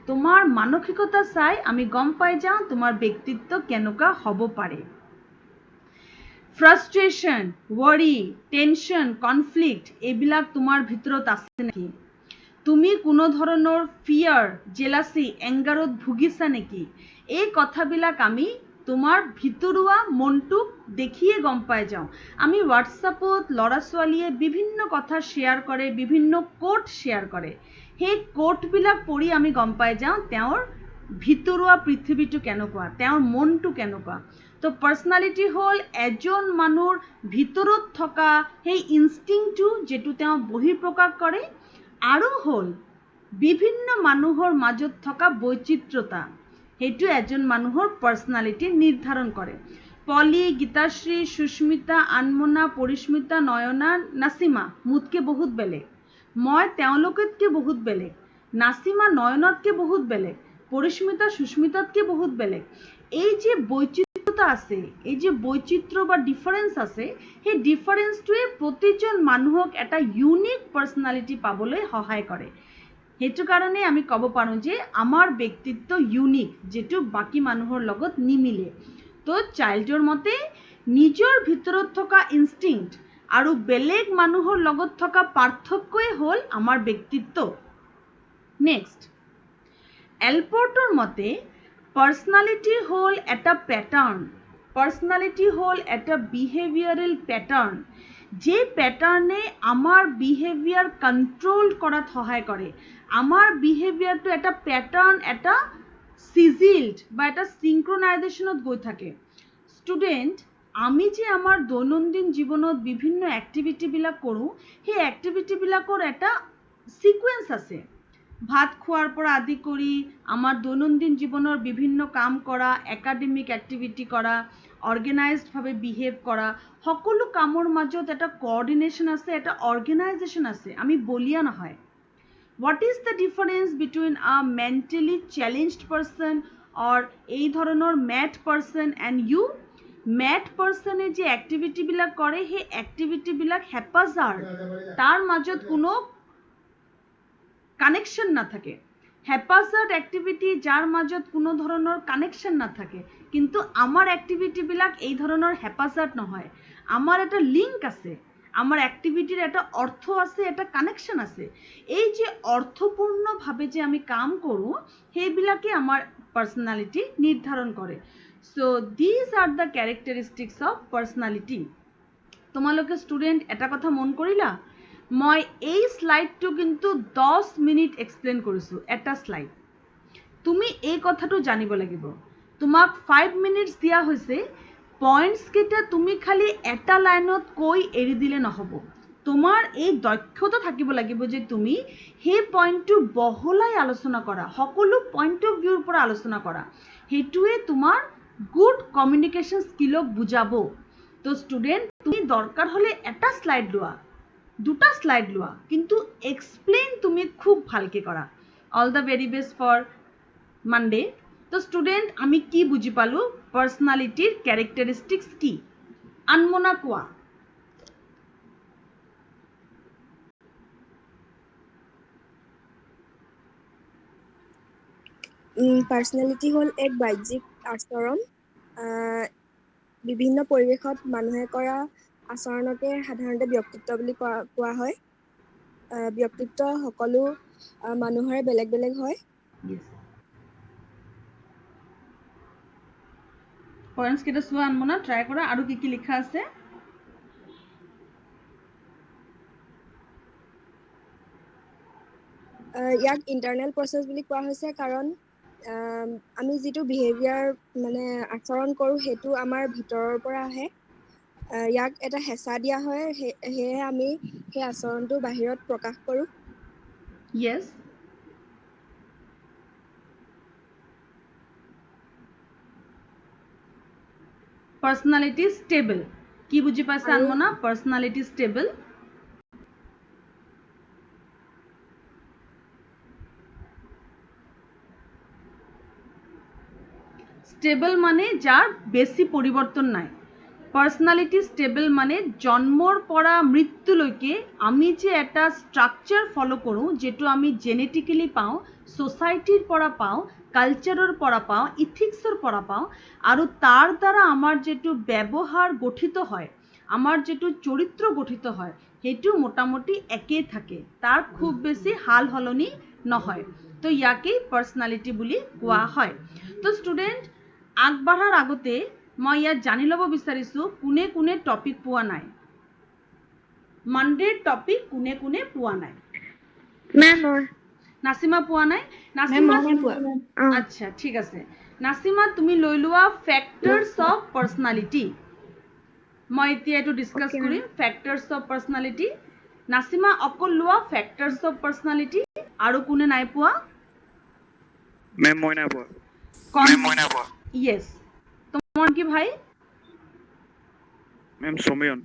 তোমাৰ মানসিকতা চাই আমি গম পাই যাওঁ তোমাৰ ব্যক্তিত্ব কেনেকুৱা হ'ব পাৰে। ফ্ৰাষ্ট্ৰেশ্যন, ৱৰি, টেনশ্যন, কনফ্লিক্ট এইবিলাক তোমাৰ ভিতৰত আছে নেকি? তুমি কোনো ধৰণৰ ফিয়াৰ, জেলাসি, এংগাৰত ভুগিছা নেকি? এই কথাবিলাক আমি তোমাৰ ভিতৰুৱা মনটোক দেখিয়ে গম পাই যাওঁ। আমি হোৱাটছআপত ল'ৰা ছোৱালীয়ে বিভিন্ন কথা শ্বেয়াৰ কৰে, বিভিন্ন কোট শ্বেয়াৰ কৰে, সেই কোটবিলাক পঢ়ি আমি গম পাই যাওঁ তেওঁৰ ভিতৰুৱা পৃথিৱীটো কেনেকুৱা, তেওঁৰ মনটো কেনেকুৱা। তো পাৰ্চনেলিটি হ'ল এজন মানুহৰ ভিতৰত থকা সেই ইনষ্টিংটো যিটো তেওঁ বহিঃপ্ৰকাশ কৰে, আৰু হ'ল বিভিন্ন মানুহৰ মাজত থকা বৈচিত্ৰতা, সেইটো এজন মানুহৰ পাৰ্চনেলিটি নিৰ্ধাৰণ কৰে। পলি, গীতাশ্ৰী, সুস্মিতা, আনমনা, পৰিস্মিতা, নয়না, নাচিমা মোতকৈ বহুত বেলেগ, মই তেওঁলোকতকৈ বহুত বেলেগ, নাচিমা নয়নতকৈ বহুত বেলেগ, পৰিস্মিতা সুস্মিতাতকৈ বহুত বেলেগ। এই যে বৈচিত্ৰতা আছে, এই যে বৈচিত্ৰ্য বা ডিফাৰেন্স আছে, সেই ডিফাৰেন্সটোৱে প্ৰতিজন মানুহক এটা ইউনিক পাৰ্চনেলিটি পাবলৈ সহায় কৰে। সেইটো কাৰণে আমি ক'ব পাৰোঁ যে আমাৰ ব্যক্তিত্ব ইউনিক, যিটো বাকী মানুহৰ লগত নিমিলে। তো চাইল্ডৰ মতে নিজৰ ভিতৰত থকা ইনষ্টিংক্ট আৰু বেলেগ মানুহৰ লগত থকা পাৰ্থক্যই হ'ল আমাৰ ব্যক্তিত্ব। নেক্সট, এলপৰ্টৰ মতে পাৰ্চনেলিটি হ'ল এটা পেটাৰ্ণ, পাৰ্চনেলিটি হ'ল এটা বিহেভিয়াৰেল পেটাৰ্ণ, যে পেটাৰ্ণে আমাৰ বিহেভিয়াৰ কণ্ট্ৰল কৰাত সহায় কৰে। আমাৰ বিহেভিয়াৰটো এটা পেটাৰ্ণ, এটা চিজিল্ড বা এটা চিংক্ৰনাইজেশ্যনত গৈ থাকে। ষ্টুডেণ্ট, আমি যে আমাৰ দৈনন্দিন জীৱনত বিভিন্ন এক্টিভিটিবিলাক কৰোঁ, সেই এক্টিভিটিবিলাকৰ এটা সিকুৱেন্স আছে। ভাত খোৱাৰ পৰা আদি কৰি আমাৰ দৈনন্দিন জীৱনৰ বিভিন্ন কাম কৰা, একাডেমিক এক্টিভিটি কৰা, অৰ্গেনাইজডভাৱে বিহেভ কৰা, সকলো কামৰ মাজত এটা কোঅৰ্ডিনেশ্যন আছে, এটা অৰ্গেনাইজেশ্যন আছে, আমি বলীয়া নহয়। What is the difference between a mentally challenged person or এই ধৰণৰ mad person and you? mad person যে এক্টিভিটিবিলাক কৰে, সেই এক্টিভিটিবিলাক হেপাজাৰ্ড, তাৰ মাজত কোনো কানেকশ্যন নাথাকে। হেপাজাৰ্ড এক্টিভিটি যাৰ মাজত কোনো ধৰণৰ কানেকশ্যন নাথাকে, কিন্তু আমাৰ এক্টিভিটিবিলাক এই ধৰণৰ হেপাজাৰ্ড নহয়, আমাৰ এটা লিংক আছে, আমার অ্যাক্টিভিটির একটা অর্থ আছে, একটা কানেকশন আছে। এই যে অর্থপূর্ণভাবে যে আমি কাম করো, সেইবিলাকে আমার পার্সোনালিটি নির্ধারণ করে। So these are the characteristics of personality. তোমালোকে স্টুডেন্ট এটা কথা মন কৰিলা, মই এই স্লাইডটো কিন্তু 10 মিনিট এক্সপ্লেইন কৰিছো, এটা স্লাইড। তুমি এই কথাটো জানিব লাগিব, তোমাক 5 মিনিটস দিয়া হৈছে, পইণ্টস কেইটা তুমি খালি এটা লাইনত কৈ এৰি দিলে নহ'ব, তোমাৰ এই দক্ষতা থাকিব লাগিব যে তুমি সেই পইণ্টটো বহলাই আলোচনা কৰা, সকলো পইণ্ট অফ ভিউৰ পৰা আলোচনা কৰা। সেইটোৱে তোমাৰ গুড কমিউনিকেশ্যন স্কিলক বুজাব। তো ষ্টুডেণ্ট তুমি দৰকাৰ হ'লে এটা স্লাইড লোৱা, দুটা স্লাইড লোৱা, কিন্তু এক্সপ্লেইন তুমি খুব ভালকৈ কৰা। All the very best for Monday. তো ষ্টুডেণ্ট আমি কি বুজি পালোঁ, পাৰ্চনেলিটিৰ কেৰেক্টাৰিষ্টিক্স কি? আনমনা কোৱা। পাৰ্চনেলিটি হ'ল এক বাহ্যিক আচৰণ। বিভিন্ন পৰিৱেশত মানুহে কৰা আচৰণকে সাধাৰণতে ব্যক্তিত্ব বুলি কোৱা হয়। ব্যক্তিত্ব সকলো মানুহৰে বেলেগ বেলেগ হয়। পইণ্টছ কেইটা চোৱা আনমনা, ট্ৰাই কৰা আৰু কি কি লিখা আছে। ইয়াক ইণ্টাৰনেল প্ৰচেছ বুলি কোৱা হৈছে কাৰণ আমি যিটো বিহেভিয়াৰ মানে আচৰণ কৰোঁ সেইটো আমাৰ ভিতৰৰ পৰা আহে। ইয়াক এটা হেঁচা দিয়া হয়, সেয়েহে আমি সেই আচৰণটো বাহিৰত প্ৰকাশ কৰোঁ। য়েছ। পাৰ্চনেলিটি ষ্টেবল কি বুজি পাইছা আনমনা? পাৰ্চনেলিটি ষ্টেবল ষ্টেবল মানে যাৰ বেছি পৰিৱৰ্তন নাই। পাৰ্চনেলিটি ষ্টেবল মানে জন্মৰ পৰা মৃত্যুলৈকে আমি যে এটা ষ্ট্ৰাকচাৰ ফ'ল' কৰোঁ, যিটো আমি জেনেটিকেলি পাওঁ, ছ'চাইটিৰ পৰা পাওঁ, কালচাৰৰ পৰা পাওঁ, ইথিক্সৰ পৰা পাওঁ, আৰু তাৰ দ্বাৰা আমাৰ যিটো ব্যৱহাৰ গঠিত হয়, আমাৰ যিটো চৰিত্ৰ গঠিত হয়, সেইটো মোটামুটি একেই থাকে, তাৰ খুব বেছি সাল সলনি নহয়। তো ইয়াকেই পাৰ্চনেলিটি বুলি কোৱা হয়। তো ষ্টুডেণ্ট আগবাঢ়াৰ আগতে মই ইয়াত জানি ল'ব বিচাৰিছোঁ কোনে কোনে টপিক পোৱা নাই। মানডেৰ টপিক কোনে কোনে পোৱা নাই? নাচিমা পোৱা নাই? নাচিমা আচ্ছা ঠিক আছে। নাচিমা তুমি লৈ লোৱা ফেক্টৰছ অফ পাৰ্চনেলিটি। মই এতিয়া এইটো ডিছকাছ কৰিম, ফেক্টৰছ অফ পাৰ্চনেলিটি। নাচিমা অকল লোৱা ফেক্টৰছ অফ পাৰ্চনেলিটি। আৰু কোনে নাই পোৱা? মেম মই নাই পোৱা। ইয়েছ। তোমাৰ কি ভাই? মেম সমীৰণ।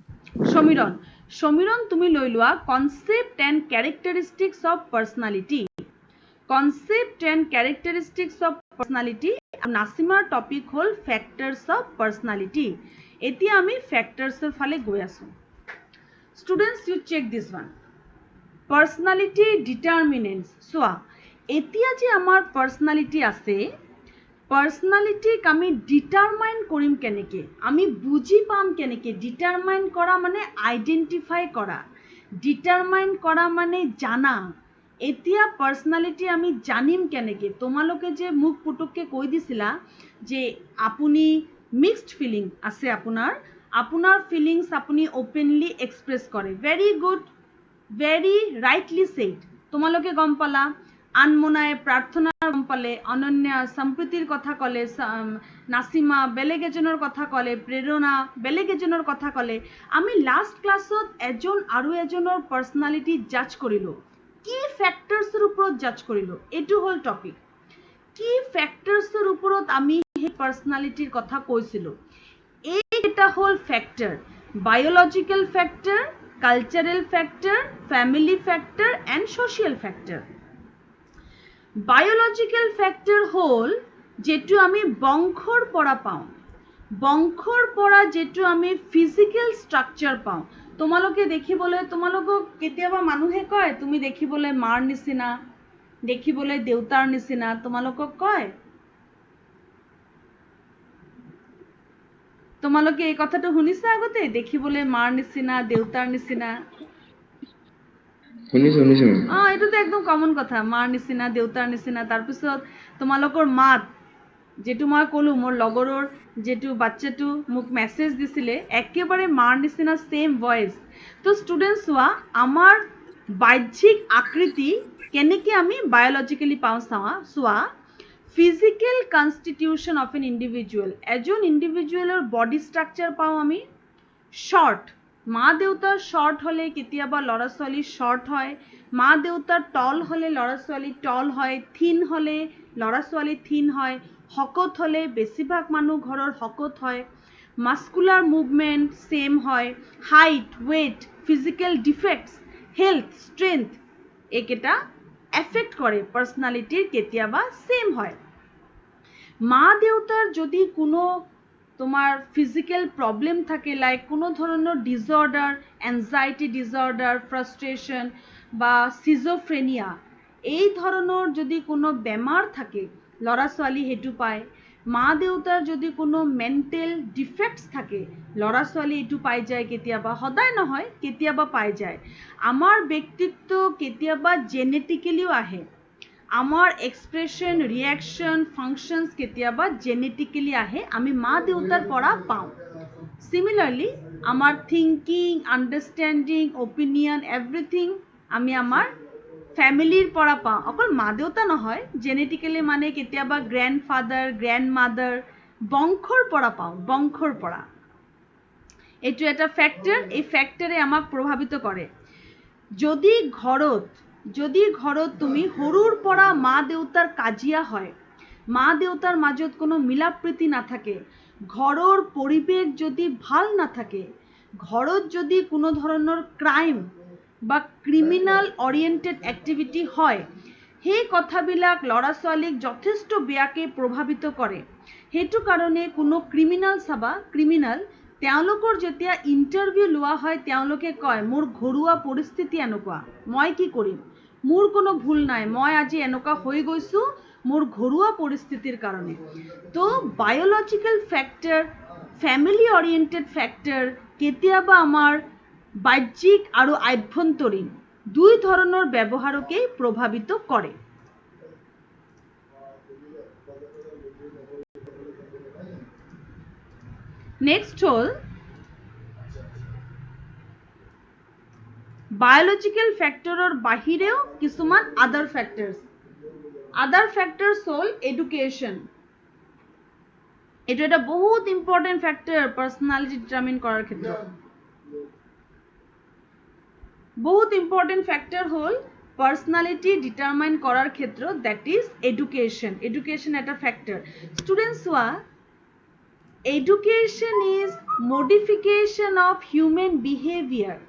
সমীৰণ তুমি লৈ লোৱা concept and characteristics of personality. Concept and characteristics of personality. নাচিমাৰ টপিক হ'ল ফেক্টৰছ অফ পাৰ্চনেলিটি। এতিয়া আমি ফেক্টৰছৰ ফালে গৈ আছোঁ। Students you check this one. Personality determinants. চোৱা, এতিয়া যে আমাৰ পাৰ্চনেলিটি আছে, পাৰ্চনেলিটিক আমি ডিটাৰমাইন কৰিম কেনেকৈ, আমি বুজি পাম কেনেকৈ? ডিটাৰমাইন কৰা মানে আইডেণ্টিফাই কৰা, ডিটাৰমাইন কৰা মানে জানা। এতিয়া পাৰ্চনেলিটি আমি জানিম কেনেকৈ? তোমালোকে যে মোক পুতুককৈ কৈ দিছিলা যে আপুনি মিক্সড ফিলিং আছে, আপোনাৰ ফিলিংছ আপুনি অ'পেনলি এক্সপ্ৰেছ কৰে। Very good, very rightly said. তোমালোকে গম পালা, আনমনাই প্ৰাৰ্থনাৰ গম পালে, অনন্যা সম্প্ৰীতিৰ কথা ক'লে, নাচিমা বেলেগ এজনৰ কথা ক'লে, প্ৰেৰণা বেলেগ এজনৰ কথা ক'লে। আমি লাষ্ট ক্লাছত এজন আৰু এজনৰ পাৰ্চনেলিটি জাজ কৰিলোঁ। কি ফেক্টৰছৰ ওপৰত জাজ কৰিলোঁ? এইটো হ'ল টপিক। কি ফেক্টৰছৰ ওপৰত আমি সেই পাৰ্চনেলিটিৰ কথা কৈছিলোঁ? এইকেইটা হ'ল factor: biological factor, cultural factor, family factor and social factor. Biological factor হ'ল যিটো আমি বংশৰ পৰা পাওঁ, বংশৰ পৰা যিটো আমি ফিজিকেল ষ্ট্ৰাকচাৰ পাওঁ। তোমালোকে দেখিবলৈ, তোমালোকক কেতিয়াবা মানুহে কয় তুমি দেখিবলৈ মাৰ নিচিনা, দেখিবলৈ দেউতাৰ নিচিনা, তোমালোকক কয়? তোমালোকে এই কথাটো শুনিছা আগতে, দেখিবলৈ মাৰ নিচিনা, দেউতাৰ নিচিনা? শুনিছো। এইটোতো একদম কমন কথা, মাৰ নিচিনা, দেউতাৰ নিচিনা। তাৰপিছত তোমালোকৰ মাত, যিটো মই ক'লোঁ, মোৰ লগৰৰ যিটো বাচ্চাটো মোক মেছেজ দিছিলে, একেবাৰে মাৰ নিচিনা ছেইম ভইচ। তো ষ্টুডেণ্ট চোৱা, আমাৰ বাহ্যিক আকৃতি কেনেকৈ আমি বায়'লজিকেলি পাওঁ চোৱা। Physical constitution of N individual, এজন ইণ্ডিভিজুৱেলৰ বডি ষ্ট্ৰাকচাৰ পাওঁ আমি শ্বৰ্ট, মা দেউতাৰ শৰ্ট হলে কেতিয়াবা ল'ৰা ছোৱালী শৰ্ট হয়, মা দেউতাৰ টল হলে ল'ৰা ছোৱালী টল হয়, থিন হলে ল'ৰা ছোৱালী থিন হয়, শকত হলে বেছিভাগ মানুহ ঘৰৰ শকত হয়, মাস্কুলাৰ মুভমেণ্ট সেম হয়, height weight physical defects health strength এইকেইটা এফেক্ট কৰে পাৰ্চনেলিটিৰ কেতিয়াবা সেম হয়। মা দেউতাৰ যদি কোনো তোমার ফিজিক্যাল প্রবলেম থাকে লাইক কোনো ধরনের ডিসঅর্ডার এনজাইটি ডিসঅর্ডার ফ্রাস্ট্রেশন বা সিজোফ্রেনিয়া এই ধরনের যদি কোনো বেমার থাকে ল'ৰা ছোৱালী হেতু পায়। মা দেউতাৰ যদি কোনো মেন্টেল ডিফেক্টস থাকে ল'ৰা ছোৱালী এইটো পাই যায় কেতিয়াবা, সদায় নহয় কেতিয়াবা পাই যায়। আমাৰ ব্যক্তিত্ব কেতিয়াবা জেনেটিক্যালিও আহে, আমাৰ এক্সপ্ৰেশন ৰিয়াকশন ফাংশনস কেতিয়াবা জেনেটিক্যালি আহে, আমি মা দেউতাৰ পৰা পাওঁ। সিমিলাৰলি আমাৰ থিংকিং আন্ডাৰস্ট্যান্ডিং অপিনিয়ন এভৰিথিং আমি আমাৰ ফ্যামিলিৰ পৰা পাওঁ, অকল মা দেউতা নহয় জেনেটিক্যালি মানে কেতিয়াবা গ্ৰ্যান্ডফাদাৰ গ্ৰ্যান্ডমাদাৰ বংশৰ পৰা পাওঁ, বংশৰ পৰা। এইটো এটা ফ্যাক্টৰ, এই ফ্যাক্টৰে আমাক প্ৰভাৱিত কৰে। যদি ঘৰত তুমি সৰুৰ পৰা মা দেউতাৰ কাজিয়া হয়, মা দেউতাৰ মাজত কোনো মিলা প্ৰীতি নাথাকে, ঘৰৰ পৰিৱেশ যদি ভাল নাথাকে, ঘৰত যদি কোনো ধৰণৰ ক্ৰাইম বা ক্ৰিমিনাল অৰিয়েণ্টেড এক্টিভিটি হয়, সেই কথাবিলাক ল'ৰা ছোৱালীক যথেষ্ট বেয়াকৈ প্ৰভাৱিত কৰে। সেইটো কাৰণে কোনো ক্ৰিমিনাল চাবা, ক্ৰিমিনাল তেওঁলোকৰ যেতিয়া ইণ্টাৰভিউ লোৱা হয় তেওঁলোকে কয় মোৰ ঘৰুৱা পৰিস্থিতি এনেকুৱা, মই কি কৰিম, মোৰ কোনো ভুল নাই, মই আজি এনেকুৱা হৈ গৈছোঁ মোৰ ঘৰুৱা পৰিস্থিতিৰ কাৰণে। তো biological factor family oriented factor কেতিয়াবা আমাৰ বাহ্যিক আৰু আভ্যন্তৰীণ দুই ধৰণৰ ব্যৱহাৰকেই প্ৰভাৱিত কৰে। নেক্সট হ'ল বায়োলজিক্যাল ফ্যাক্টৰৰ বাহিৰেও কিছুমান আদাৰ ফ্যাক্টৰস। আদাৰ ফ্যাক্টৰস হ'ল এডুকেশ্যন, এইটো এটা বহুত ইম্পৰ্টেণ্ট ফ্যাক্টৰ পাৰ্চনেলিটি ডিটাৰমিন কৰাৰ ক্ষেত্ৰত। বহুত ইম্পৰ্টেণ্ট ফ্যাক্টৰ হ'ল পাৰ্চনেলিটি ডিটাৰমাইন কৰাৰ ক্ষেত্ৰত, দ্যাট ইজ এডুকেশ্যন। এডুকেশ্যন এটা ফ্যাক্টৰ। ষ্টুডেণ্টছ চোৱা, education is modification of human behaviour.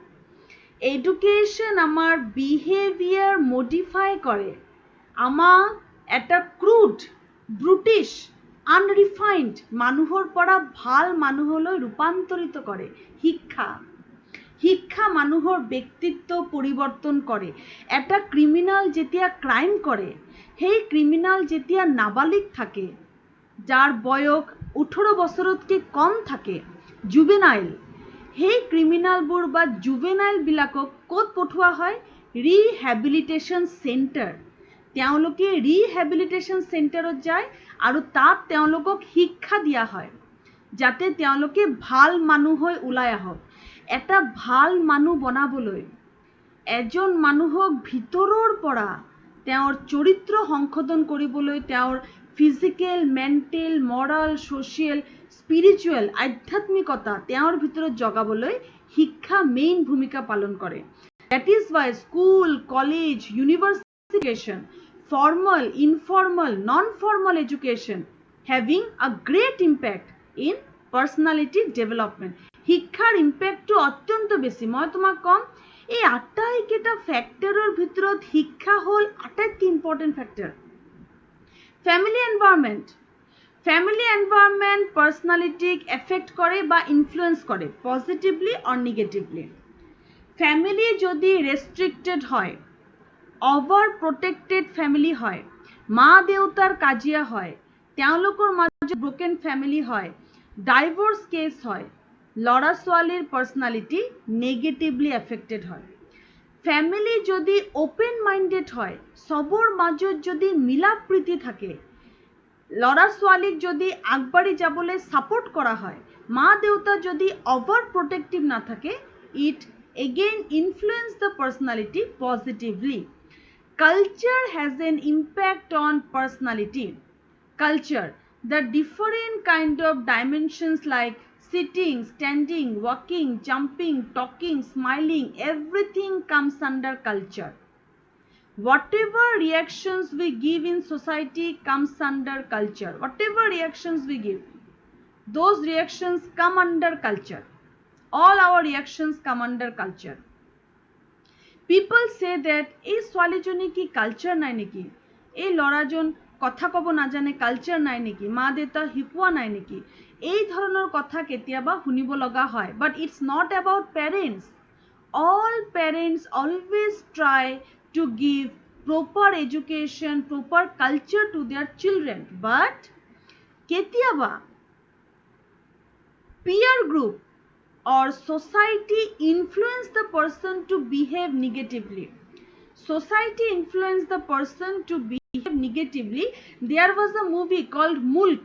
Education আমাৰ বিহেভিয়াৰ মডিফাই কৰে, আমাক এটা ক্ৰুড ব্ৰুটিছ আনৰিফাইণ্ড মানুহৰ পৰা ভাল মানুহলৈ ৰূপান্তৰিত কৰে। শিক্ষা মানুহৰ ব্যক্তিত্ব পৰিৱৰ্তন কৰে। এটা ক্ৰিমিনাল যেতিয়া ক্ৰাইম কৰে, সেই ক্ৰিমিনাল যেতিয়া নাবালিক থাকে, যাৰ বয়স 18 বছৰতকৈ কম থাকে, জুভেনাইল, সেই ক্ৰিমিনালবোৰ বা জুভেনাইলবিলাকক ক'ত পঠোৱা হয়? Rehabilitation centre. তেওঁলোকে ৰিহেবিলিটেশ্যন চেণ্টাৰত যায় আৰু তাত তেওঁলোকক শিক্ষা দিয়া হয় যাতে তেওঁলোকে ভাল মানুহ হৈ ওলাই আহক। এটা ভাল মানুহ বনাবলৈ এজন মানুহক ভিতৰৰ পৰা তেওঁৰ চৰিত্ৰ সংশোধন কৰিবলৈ, তেওঁৰ ফিজিকেল মেণ্টেল মৰাল ছ'চিয়েল স্পিৰিচুৱেল আধ্যাত্মিকতা তেওঁৰ ভিতৰত জগাবলৈ শিক্ষা মেইন ভূমিকা পালন কৰে। That is Y school college university education, formal, informal, non-formal education having a great impact in personality development. শিক্ষাৰ ইম্পেক্টটো অত্যন্ত বেছি। মই তোমাক ক'ম এই আটাইকেইটা ফ্যাক্টৰৰ ভিতৰত শিক্ষা হ'ল আটাইতকৈ ইম্পৰ্টেণ্ট ফ্যাক্টৰ। ফ্যামিলি এনভাইৰনমেণ্ট পাৰ্চনেলিটিক এফেক্ট কৰে বা ইনফ্লুয়েন্স কৰে পজিটিভলি অৰ নিগেটিভলি। ফ্যামিলি যদি ৰেষ্ট্ৰিক্টেড হয়, অভাৰ প্ৰটেক্টেড ফ্যামিলি হয়, মা দেউতাৰ কাজিয়া হয়, তেওঁলোকৰ মাজত ব্ৰকেন ফ্যামিলি হয়, ডাইভোৰ্স কেছ হয়, ল'ৰা ছোৱালীৰ পাৰ্চনেলিটি নেগেটিভলি এফেক্টেড হয়। ফ্যামিলি যদি ওপেন মাইণ্ডেড হয়, সবৰ মাজত যদি মিলা প্ৰীতি থাকে, ল'ৰা ছোৱালীক যদি আগবাঢ়ি যাবলৈ সাপোৰ্ট কৰা হয়, মা দেউতা যদি অভাৰ প্ৰটেক্টিভ নাথাকে, it again influence the personality positively. Culture has an impact on personality. Culture, the different kind of dimensions like sitting, standing, walking, jumping, talking, smiling, everything comes under culture. Whatever reactions we give in society comes under culture. Whatever reactions we give, those reactions come under culture. All our reactions come under culture. People say that এই ছোৱালীজনী কি culture নাই নেকি, এই ল'ৰাজন কথা ক'ব নাজানে কালচাৰ নাই নেকি, মা দেউতা শিকোৱা নাই নেকি, এই ধৰণৰ কথা কেতিয়াবা শুনিব লগা হয়. But it's not about parents. All parents always try to give proper education, proper culture to their children. But ketiaba peer group or society influence the person to behave negatively. Society influence the person to behave negatively. There was a movie called Mulk.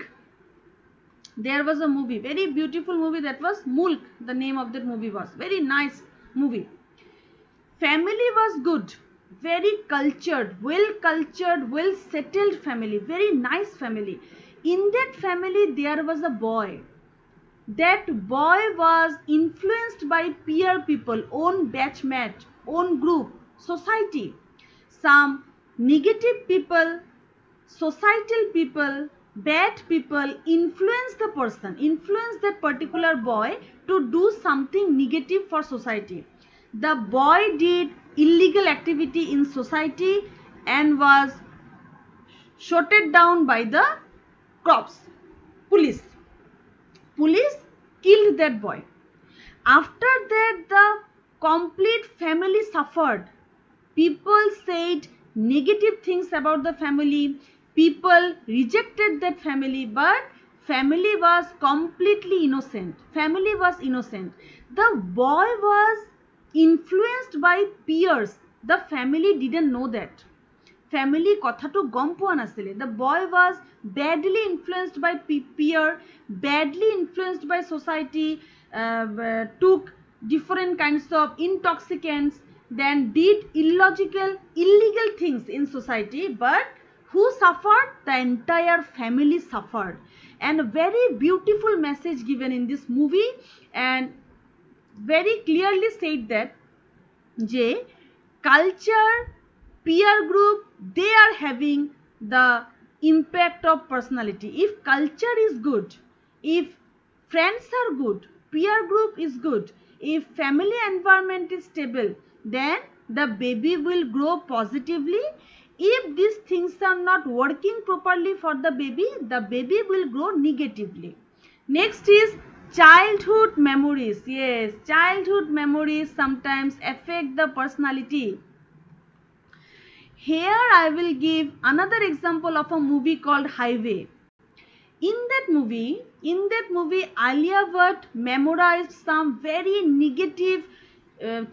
There was a movie, very beautiful movie, that was Mulk. The name of that movie was very nice movie. Family was good, very cultured, well settled family, very nice family. In that family there was a boy. That boy was influenced by peer people, own batchmate, own group, society. Some negative people, societal people, bad people influence the person, influence that particular boy to do something negative for society. The boy did illegal activity in society and was shot down by the cops, police. Police killed that boy. After that, the complete family suffered. People said negative things about the family. People rejected that family, but family was completely innocent. Family was innocent. The boy was influenced by peers. The family didn't know that. Family কথাটো গম পোৱা নাছিলে. The boy was badly influenced by peer, badly influenced by society, took different kinds of intoxicants, then did illegal things in society. But who suffered? The entire family suffered. And a very beautiful message given in this movie, and very clearly said that je culture, peer group, they are having the impact of personality. If culture is good, if friends are good, peer group is good, if family environment is stable, then the baby will grow positively. If these things are not working properly for the baby will grow negatively. Next is childhood memories. Yes, childhood memories sometimes affect the personality. Here I will give another example of a movie called Highway. In that movie, Alia Bhatt memorized some very negative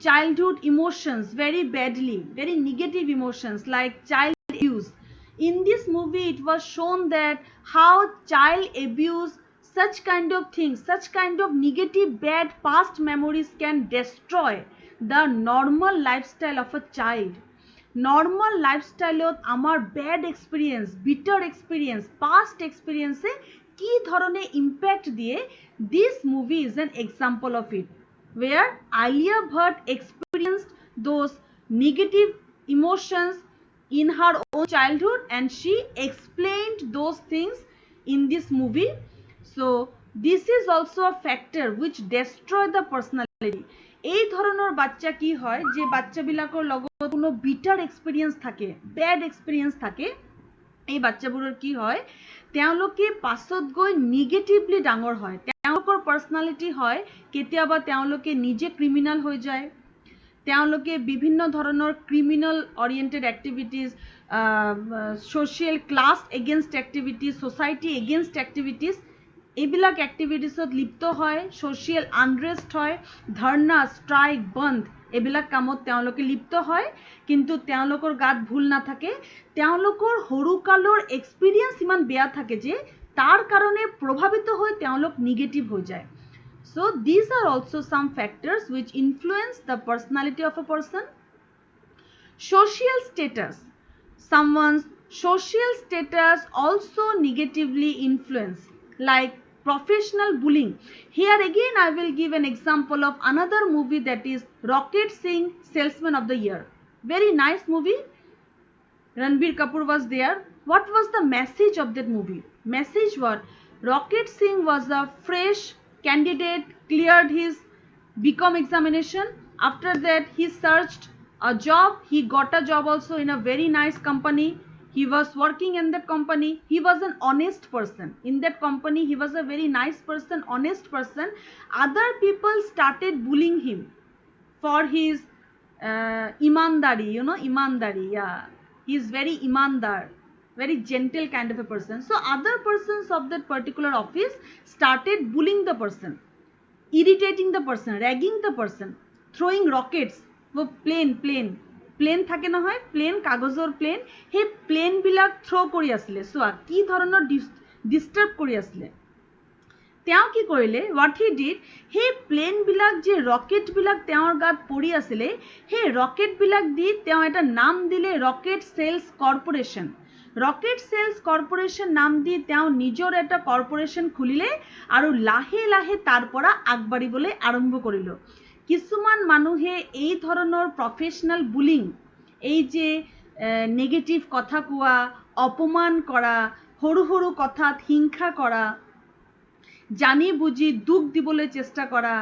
childhood emotions very badly, very negative emotions like child abuse. In this movie, it was shown that how child abuse, such kind of things, such kind of negative, bad past memories can destroy the normal lifestyle of a child. Normal lifestyle আমার bad experience, bitter experience, past experience কি ধরনের impact দিয়ে, this movie is an example of it, where Alia Bhatt experienced those negative emotions in her own childhood and she explained those things in this movie. So this is also a factor which destroy the personality. এই ধৰণৰ বাচ্চা কি হয়, যে বাচ্চাবিলাকৰ লগত কোনো bitter experience থাকে, bed experience থাকে, এই বাচ্চাবোৰৰ কি হয়, তেওঁলোকে পাছত গৈ নিগেটিভলি ডাঙৰ হয়, তেওঁলোকৰ পাৰ্চনেলিটি হয়, কেতিয়াবা তেওঁলোকে নিজে ক্ৰিমিনাল হৈ যায়, তেওঁলোকে বিভিন্ন ধৰণৰ criminal oriented activities, social class against activities, society against activities, এইবিলাক এক্টিভিটিছত লিপ্ত হয়, সোশিয়েল আনৰেষ্ট হয়, ধৰ্ণা, ষ্ট্ৰাইক, বন্ধ, এইবিলাক কামত তেওঁলোকে লিপ্ত হয়, কিন্তু তেওঁলোকৰ গাত ভুল নাথাকে, তেওঁলোকৰ সৰুকালৰ এক্সপিৰিয়েন্স ইমান বেয়া থাকে যে তাৰ কাৰণে প্ৰভাৱিত হৈ তেওঁলোক নিগেটিভ হৈ যায়. So these are also some factors which influence the personality of a person. Social status. Someone's social status also negatively influence. Like professional bullying. Here again I will give an example of another movie, that is Rocket Singh, Salesman of the Year. Very nice movie. Ranbir Kapoor was there. What was the message of that movie? Message was, Rocket Singh was a fresh candidate, cleared his BCom examination. After that, he searched a job. He got a job also in a very nice company. He was working in that company. He was an honest person. In that company, he was a very nice person, honest person. Other people started bullying him for his imandari, imandari, yeah. He is very imandar, very gentle kind of a person. So other persons of that particular office started bullying the person, irritating the person, ragging the person, throwing rockets. Plane থাকে নহয়, plan কাগজৰ plan, সেই plan বিলাক throw কৰি আছিলে। চোৱা কি ধৰণৰ ডিস্টাৰ্ব কৰি আছিলে। তেওঁ কি কৰিলে, হোৱাট হি ডিড, সেই প্লেন বিলাক যে ৰকেট বিলাক তেওঁৰ গাত পৰি আছিলে, সেই ৰকেট বিলাক দি তেওঁ এটা নাম দিলে rocket sales corporation. Rocket sales corporation নাম দি তেওঁ নিজৰ এটা কৰ্পোৰেশন খুলিলে আৰু লাহে লাহে তাৰ পৰা আগবাঢ়িবলৈ আৰম্ভ কৰিলে। কিছুমান মানুহে এই ধৰণৰ প্ৰফেশনাল বুলিং, এই যে নেগেটিভ কথা কোৱা, অপমান কৰা, সৰু সৰু কথাত হিংসা কৰা, জানি বুঝি দুখ দিবলৈ চেষ্টা কৰা,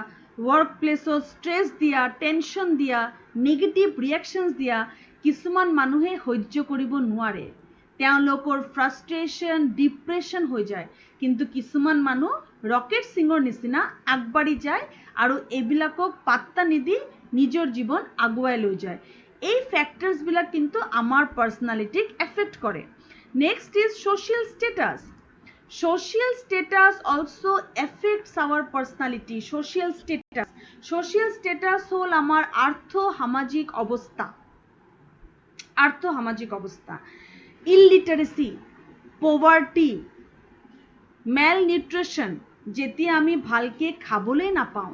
ওয়াৰ্ক প্লেসত স্ট্ৰেস দিয়া, টেনশন দিয়া, নেগেটিভ ৰিয়াকশনস দিয়া কিছুমান মানুহে সহ্য কৰিব নোৱাৰে। তেওঁলোকৰ ফ্ৰাস্ট্ৰেশন, ডিপ্ৰেশন হৈ যায়। কিন্তু কিছুমান মানুহ ৰকেট সিঙৰ নিচিনা আগবাঢ়ি যায় আৰু এইবিলাকক পাত্তা নিদি নিজৰ জীৱন আগুৱাই লৈ যায়। এই ফ্যাক্টৰসবিলাক কিন্তু আমাৰ পাৰ্সোনালিটিক এফেক্ট কৰে। Next is social status. Social status also affects our personality. Social status হল আমার আর্থ-সামাজিক অবস্থা। Illiteracy, poverty, malnutrition, যেতিয়া আমি ভালকে খাবলৈ নাপাওঁ,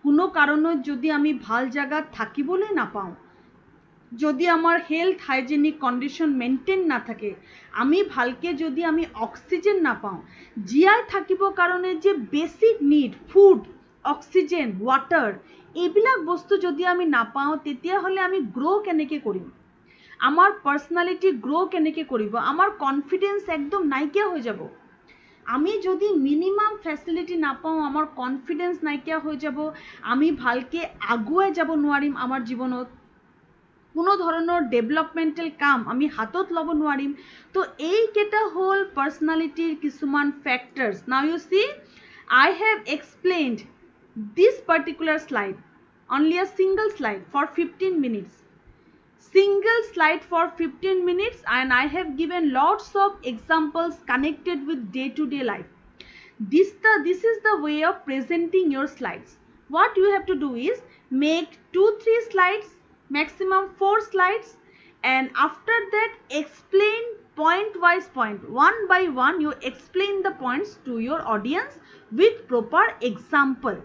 কোনো কাৰণত যদি আমি ভাল জায়গাত থাকিবলৈ নাপাওঁ, যদি আমার হেলথ হাইজেনিক কন্ডিশন মেইনটেইন না থাকে, আমি ভালকে যদি আমি অক্সিজেন না পাওঁ, জীয়াই থাকিব কাৰণে যে basic need, food, oxygen, water, এইবিলাক বস্তু যদি আমি নাপাওঁ, তেতিয়া হলে আমি গ্রো কেনেকে কৰিম, আমাৰ পাৰ্সোনালিটি গ্ৰো কেনেকে কৰিব, আমার কনফিডেন্স একদম নাইকিয়া হৈ যাব। আমি যদি মিনিমাম ফ্যাসিলিটি নাপাওঁ, আমার কনফিডেন্স নাইকিয়া হৈ যাব, আমি ভালকে আগুৱাই যাব নোৱাৰিম আমাৰ জীবনত, কোনো ধৰণৰ ডেভেলপমেন্টাল কাম আমি হাতত ল'ব নোৱাৰিম। তো এইকেইটা হ'ল পাৰ্সোনালিটিৰ কিছুমান factors. Now you see, I have explained this particular slide, only a single slide for 15 minutes. Single slide for 15 minutes, and I have given lots of examples connected with day-to-day life. This is the way of presenting your slides. What you have to do is make 2-3 slides, maximum 4 slides, and after that explain point wise point, one by one you explain the points to your audience with proper example.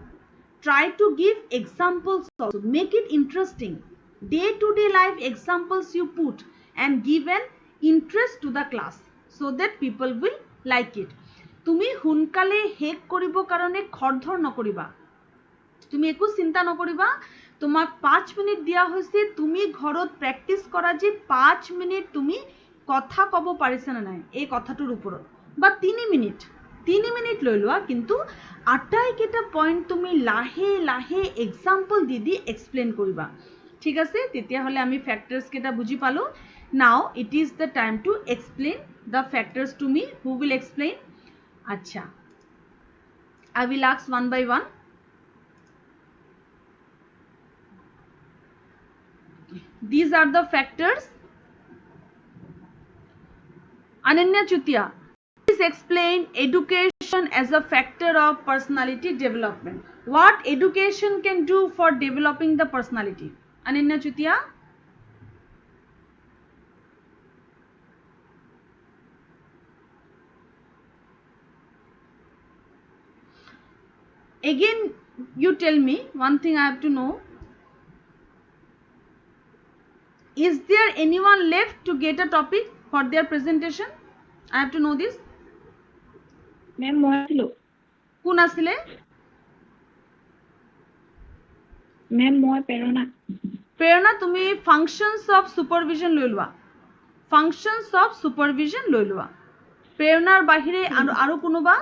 Try to give examples also, make it interesting. Day to day life examples you put and give an interest to the class so that people will like it. তুমি হুনকালে hack কৰিব কাৰণে খৰধৰ নকৰিবা, তুমি একো চিন্তা নকৰিবা। তোমাক 5 minute দিয়া হৈছে, তুমি ঘৰত প্ৰ্যাকটিস কৰা যে 5 মিনিট তুমি কথা কব পাৰিছা না নাই এই কথাটোৰ ওপৰত, বা 3 মিনিট লৈ লোৱা, কিন্তু আটাইকেইটা পইণ্ট তুমি লাহে লাহে এক্সাম্পল দি দি এক্সপ্লেইন কৰিবা। ঠিক আছে, তেতিয়াহ'লে আমি ফ্যাক্টরস কেইটা বুজি পালো। নাও it is the time to explain the factors to me. Who will explain? আচ্ছা, I will ask one by one. These are the factors. Ananya Chutia, please explain education as a factor of personality development. What education can do for developing the personality? Ananya Chutia. Again, you tell me one thing I have to know. Is there anyone left to get a topic for their presentation? I have to know this. Ma'am, what? কোন আছিলে ma'am মই প্ৰেৰণা প্ৰেৰণা তুমি functions of সুপাৰভিজন লৈ লোৱা functions of সুপাৰভিজন লৈ লোৱা প্ৰেৰণাৰ বাহিৰে আৰু কোনোবা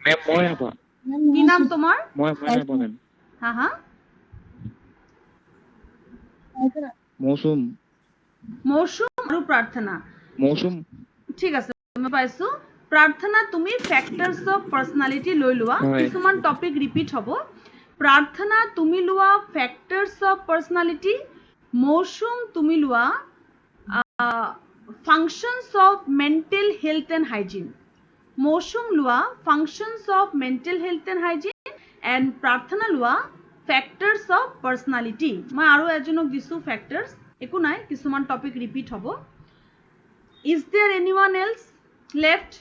মেম মই হ'ব কি নাম তোমাৰ মই হ'ব মেম হা হা মৌসুম মৌসুম আৰু প্ৰাৰ্থনা মৌসুম ঠিক আছে মই পাইছো প্ৰাৰ্থনা তুমি ফ্যাক্টৰস অফ পাৰ্সোনালিটি লৈ লোৱা হয়। কিছুমান টপিক ৰিপিট হ'ব প্ৰাৰ্থনা তুমি লোৱা ফ্যাক্টৰস অফ পাৰ্সোনালিটি মৌসুম তুমি লোৱা functions of mental health and hygiene মৌসুম লোৱা functions of mental health and hygiene and প্ৰাৰ্থনা লোৱা factors of personality মই আৰু এজনক দিছো factors একো নাই কিছুমান টপিক ৰিপিট হ'ব is there anyone else left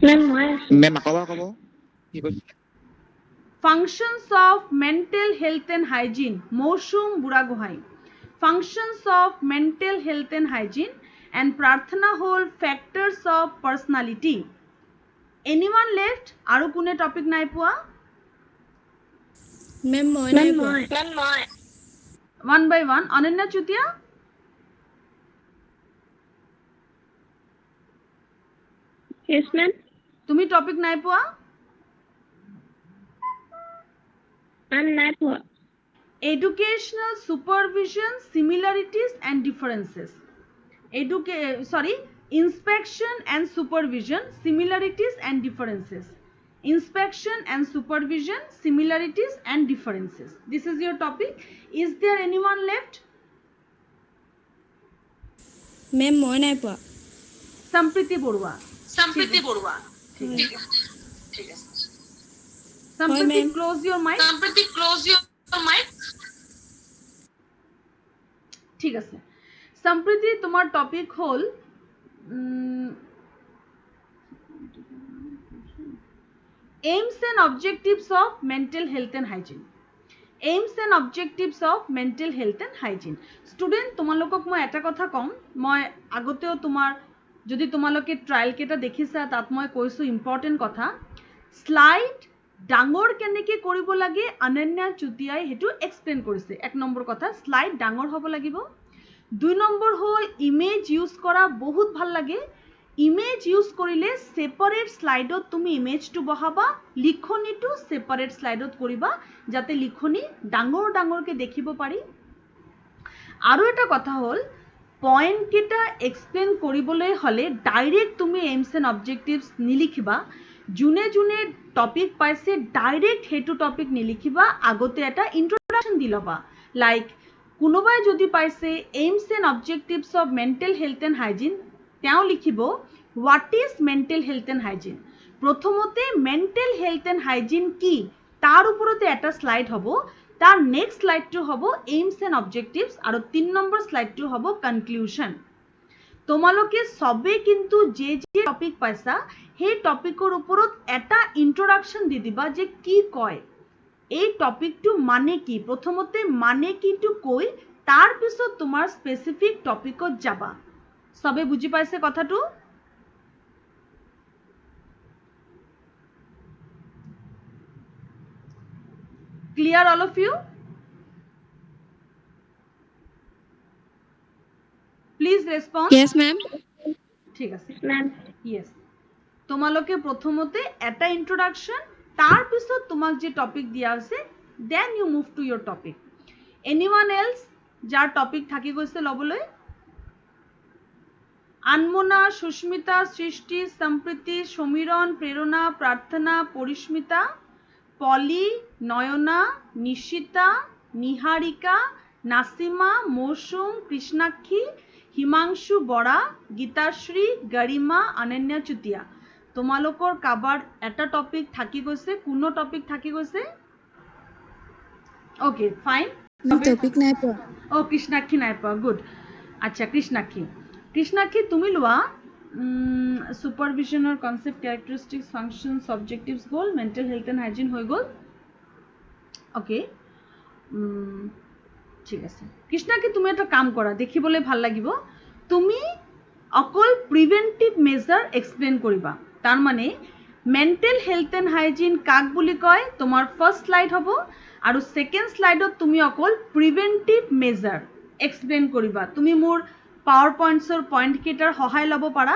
ma'am মই মেম আকৌ ক'ব কি কৈছে functions of mental health and hygiene মৌসুম Burhagohain functions of mental health and hygiene and প্ৰাৰ্থনা হ'ল factors of personality anyone left আৰু কোনে টপিক নাই পোৱা মেম মই নাই পোৱা one by one Ananya Chutia yes ma'am তুমি টপিক নাই পোৱা মেম নাই পোৱা educational supervision similarities and differences inspection and supervision similarities and differences inspection and supervision similarities and differences this is your topic is there anyone left ma'am মই নাই পোৱা sampriti borua ঠিক আছে sampriti ma'am. close your mic ঠিক আছে সম্প্রতি তোমার topic hall aims and objectives of mental health and hygiene aims and objectives of mental health and hygiene student তোমালোকক মই এটা কথা কম মই আগতেও তোমাৰ যদি তোমালোকে ট্ৰায়াল কেটা দেখিছা তাত মই কৈছো ইম্পৰ্টেন্ট কথা স্লাইড ডাঙৰ কেনেকে কৰিব লাগে অনন্যা চুতিয়াই হেতু এক্সপ্লেইন কৰিছে এক নম্বৰ কথা স্লাইড ডাঙৰ হ'ব লাগিব দুই নম্বৰ হল ইমেজ ইউজ কৰা বহুত ভাল লাগে ইমেজ ইউজ কৰিলে সেপাৰেট স্লাইডত তুমি ইমেজটো বহাবা লিখনিটো সেপাৰেট স্লাইডত কৰিবা যাতে লিখনি ডাঙৰ ডাঙৰকে দেখিব পাৰি আৰু এটা কথা হল পয়েন্ট কেটা এক্সপ্লেইন কৰিবলৈ হলে ডাইৰেক্ট তুমি এইমছ এণ্ড অবজেক্টিভস নিলিখিবা জুনে জুনে টপিক পাইছে ডাইৰেক্ট হেতু টপিক নিলিখিবা আগতে এটা ইন্ট্ৰোডাকশন দি লবা লাইক কোনোবাই যদি পাইছে AIIMS and objectives of mental health and hygiene তেওঁ লিখিব what is mental health and hygiene প্ৰথমতে মেণ্টেল হেলথ এণ্ড হাইজিন কি তাৰ ওপৰতে এটা স্লাইড হ'ব তাৰ নেক্সট স্লাইডটো হ'ব এইমছ এণ্ড অবজেক্টিভস আৰু 3 নম্বৰ স্লাইডটো হ'ব কনক্লুশন তোমালোকে সবে কিন্তু যে যে টপিক পাইছা সেই টপিকৰ ওপৰত এটা ইন্ট্ৰোডাকশন দি দিবা যে কি কয় এই টপিকটো মানে কি প্ৰথমতে মানে কিটো কৈ তাৰ পিছত তোমাৰ স্পেসিফিক টপিকত যাবা সবে বুজি পাইছে কথাটো clear all of you please respond yes ma'am ঠিক আছে মেম yes তোমালোকে প্ৰথমতে এটা ইন্ট্ৰোডাকশন তাৰ পিছত তোমাক যে টপিক দিয়া আছে then you move to your topic anyone else যাৰ টপিক থাকি গৈছে লবলৈ আনমনা সুস্মিতা সৃষ্টি সম্প্রীতি সমীরণ প্রেরণা প্রার্থনা পরিস্মিতা পলি নয়না নিশিতা নিহারিকা নাসিমা মৌসুম কৃষ্ণাক্ষী হিমাংশু বৰা গীতাশ্ৰী গৰিমা অনন্যা চুতিয়া তোমালোকৰ কাবাৰ এটা টপিক থাকি গৈছে কোনো টপিক থাকি গৈছে ওকে ফাইন টপিক নাই পোৱা ও কৃষ্ণাক্ষী নাই পোৱা গুড আচ্ছা কৃষ্ণাক্ষী তুমি লোৱা সুপাৰভিশনৰ concept characteristics functions objectives goal mental health and hygiene হৈ গল ওকে ঠিক আছে কৃষ্ণাক্ষী তুমি এটা কাম কৰা দেখিবলৈ ভাল লাগিব তুমি অকল প্ৰিভেন্টিভ মেজাৰ এক্সপ্লেইন কৰিবা तार माने मेंटल हेल्थ एंड हाइजिन काक बुली कय तुम्हार फर्स्ट स्लाइड हबो आरो सेकेंड स्लाइडत तुमी अकल प्रिवेंटिव मेजर एक्सप्लेन करिबा तुमी मोर पावर पॉइंट्सर पॉइंट केटार सहाय लबो पारा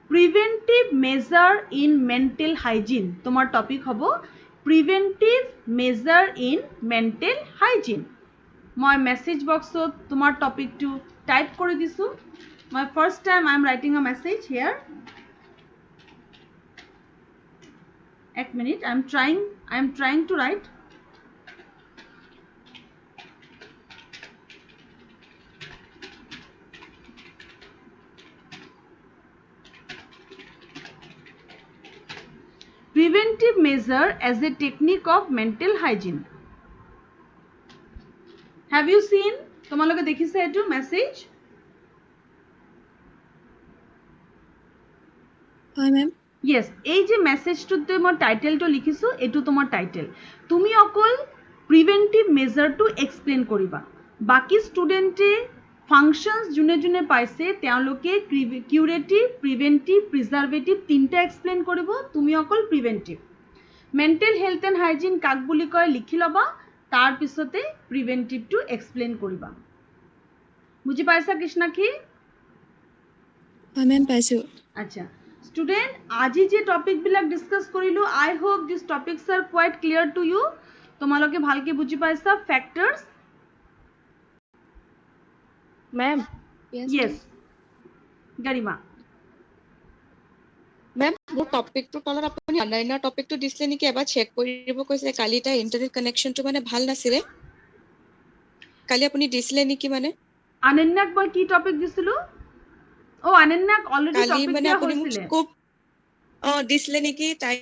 preventive measure in mental hygiene तुम्हार टपिक हबो preventive measure in mental hygiene मैं मेसेज बक्सत तुम्हार टपिक टू टाइप कर दिसु मैं first time I am writing a message here एक मिनट I am trying to write preventive measure as a technique of mental hygiene have you seen তোমালোকে দেখিছে এটো মেসেজ হয় ম্যাম yes এই যে মেসেজটোতে মই টাইটেলটো লিখিছো এটো তোমাৰ টাইটেল তুমি অকল প্ৰিভেন্টিভ মেজাৰটো এক্সপ্লেইন কৰিবা বাকি স্টুডেন্টে ফাংশনস জুনে জুনে পাইছে তেওঁলোকে কিউৰেটিভ প্ৰিভেন্টিভ প্ৰিজাৰ্ভেটিভ তিনটা এক্সপ্লেইন কৰিব তুমি অকল preventive mental health and hygiene কাক বুলি কয় লিখি লবা तार पिछते प्रिवेंटिव टू एक्सप्लेन करिबा बुझी पाइसा कृष्णाक्षी হয় ম্যাম পাইছো अच्छा स्टूडेंट आज जे टॉपिक बिलाक डिस्कस करिलो I hope this topics are quite clear to you তোমালোকে ভালকে বুঝি পাইছা factors ma'am yes Garima ma'am মোৰ টপিকটো তলত আপুনি অনলাইনৰ টপিকটো দিছিলে নেকি এবাৰ চেক কৰিব কৈছে কালি তাৰ ইন্টাৰনেট কানেকশনটো মানে ভাল নাছিলে কালি আপুনি দিছিলে নেকি মানে অনন্যাক মই কি টপিক দিছিলো ও অনন্যাক অলরেডি কালি টপিক মানে দিয়া আপুনি মোক হৈছিলে স্কোপ দিছিলে নেকি তাই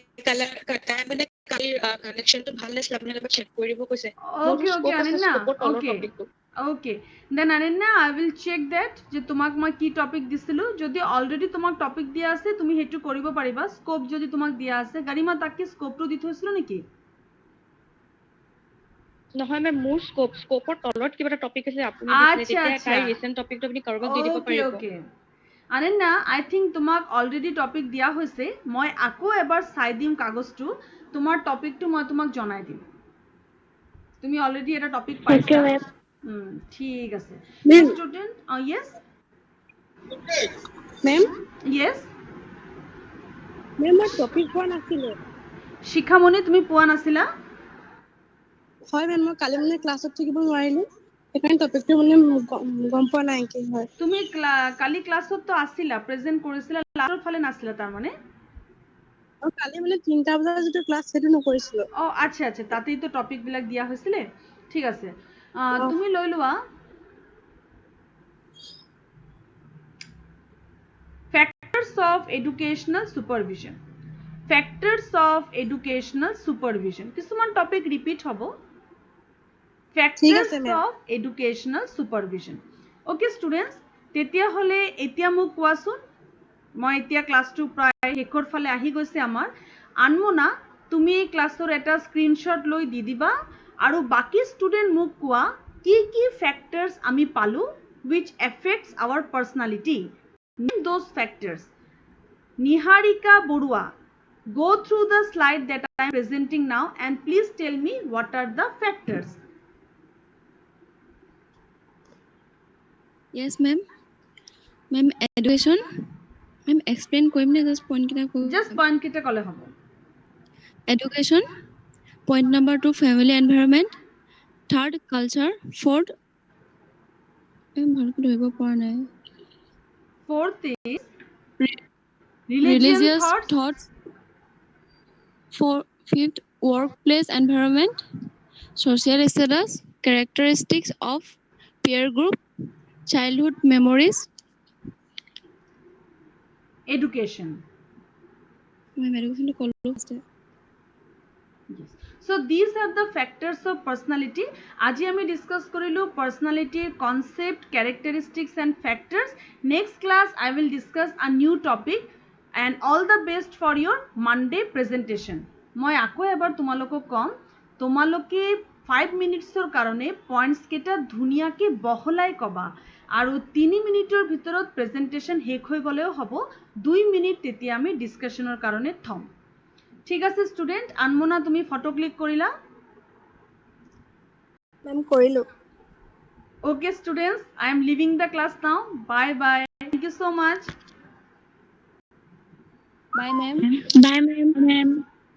মানে কালি কানেকশনটো ভাল নাছিলে আপুনি এবাৰ চেক কৰিব কৈছে ओके ओके अनन्या ओके টপিকটো okay then Ananya I will check that যে তোমাক মই কি টপিক দিছিলো যদি অলরেডি তোমাক টপিক দিয়া আছে তুমি হেতু কৰিব পাৰিবা স্কোপ যদি তোমাক দিয়া আছে গাৰিমা তাকে স্কোপটো দি থৈছিল নেকি নহয় মেম মোৰ স্কোপৰ তলত কিবা এটা টপিক আছে আপুনি আচ্ছা দিছিলে তেতিয়া আচ্ছা তাই ৰিসেন্ট টপিকটো আপুনি কাৰোবাক দি দিব ओके পাৰিব ओके अनन्या आई थिंक তোমাক অলৰেডি টপিক দিয়া হৈছে মই আকৌ এবাৰ চাই দিম কাগজটো তোমাৰ টপিকটো মই তোমাক জনাই দিম তুমি অলরেডি এটা টপিক পাইছা ঠিক আছে student yes ma'am yes ma'am মই টপিক পোৱা নাছিলে শিখামণি তুমি পোৱা নাছিলা হয় ম্যাম মই কালি মানে ক্লাছত থাকিব নোৱাৰিলো সেইকাৰণে টপিকটো মানে গম পোৱা নাই কি হয় তুমি কালি ক্লাছত তো আছিলা প্ৰেজেন্ট কৰিছিলা লাষ্টৰ ফালে নাছিলা তাৰ মানে আৰু কালি মানে 3টা বজাৰ যেটো ক্লাছ সেটো নকৰিছিলো ও আচ্ছা আচ্ছা তাতেই তো টপিক বিলাক দিয়া হৈছিলে ঠিক আছে তুমি লৈ লোৱা factors of educational supervision factors of educational supervision কিছুমান টপিক রিপিট হবো factors of educational supervision okay students তেতিয়া হলে এতিয়া মোক কোৱাচোন মই এতিয়া ক্লাছটো প্ৰায় শেষৰ ফালে আহি গৈছে আমাৰ আনমনা তুমি এই ক্লাছৰ এটা স্ক্ৰিনশ্বট লৈ দি দিবা আৰু বাকি স্টুডেন্ট মোক কোৱা কি কি ফ্যাক্টরস আমি পালো which affects our personality name those factors Niharika Borua go through the slide that I am presenting now and please tell me what are the factors Yes, ma'am. Ma'am, education. Ma'am, explain कोई भी नहीं just point कितना को. just point kita kole hobo Education. Point number 2, family environment. Third, culture. Fourth, ma'am भालो को धोइबो पर नहीं. fourth is Religious thoughts. Fifth, workplace environment. Social status. Characteristics of peer group. Childhood memories. education Ma'am, education to call yes. So these are the factors of personality আজি আমি discuss করিলো personality concept characteristics and factors next class I will discuss a new topic and all the best for your Monday presentation মই আকৌ এবাৰ তোমালোকক কম তোমালোকে 5 minutes কাৰণে points কেটা ধুনিয়াকে বহলাই কবা আৰু 3 মিনিটৰ ভিতৰত প্ৰেজেন্টেশন শেষ হৈ গলেও হ'ব 2 মিনিট তেতিয়া আমি ডিসকাশনৰ কাৰণে থম ঠিক আছে স্টুডেন্ট আনমনা তুমি ফটো ক্লিক কৰিলা মেম কৰিলো Okay students, I am leaving the class now. Bye bye. Thank you so much. Bye, ma'am. Bye, ma'am.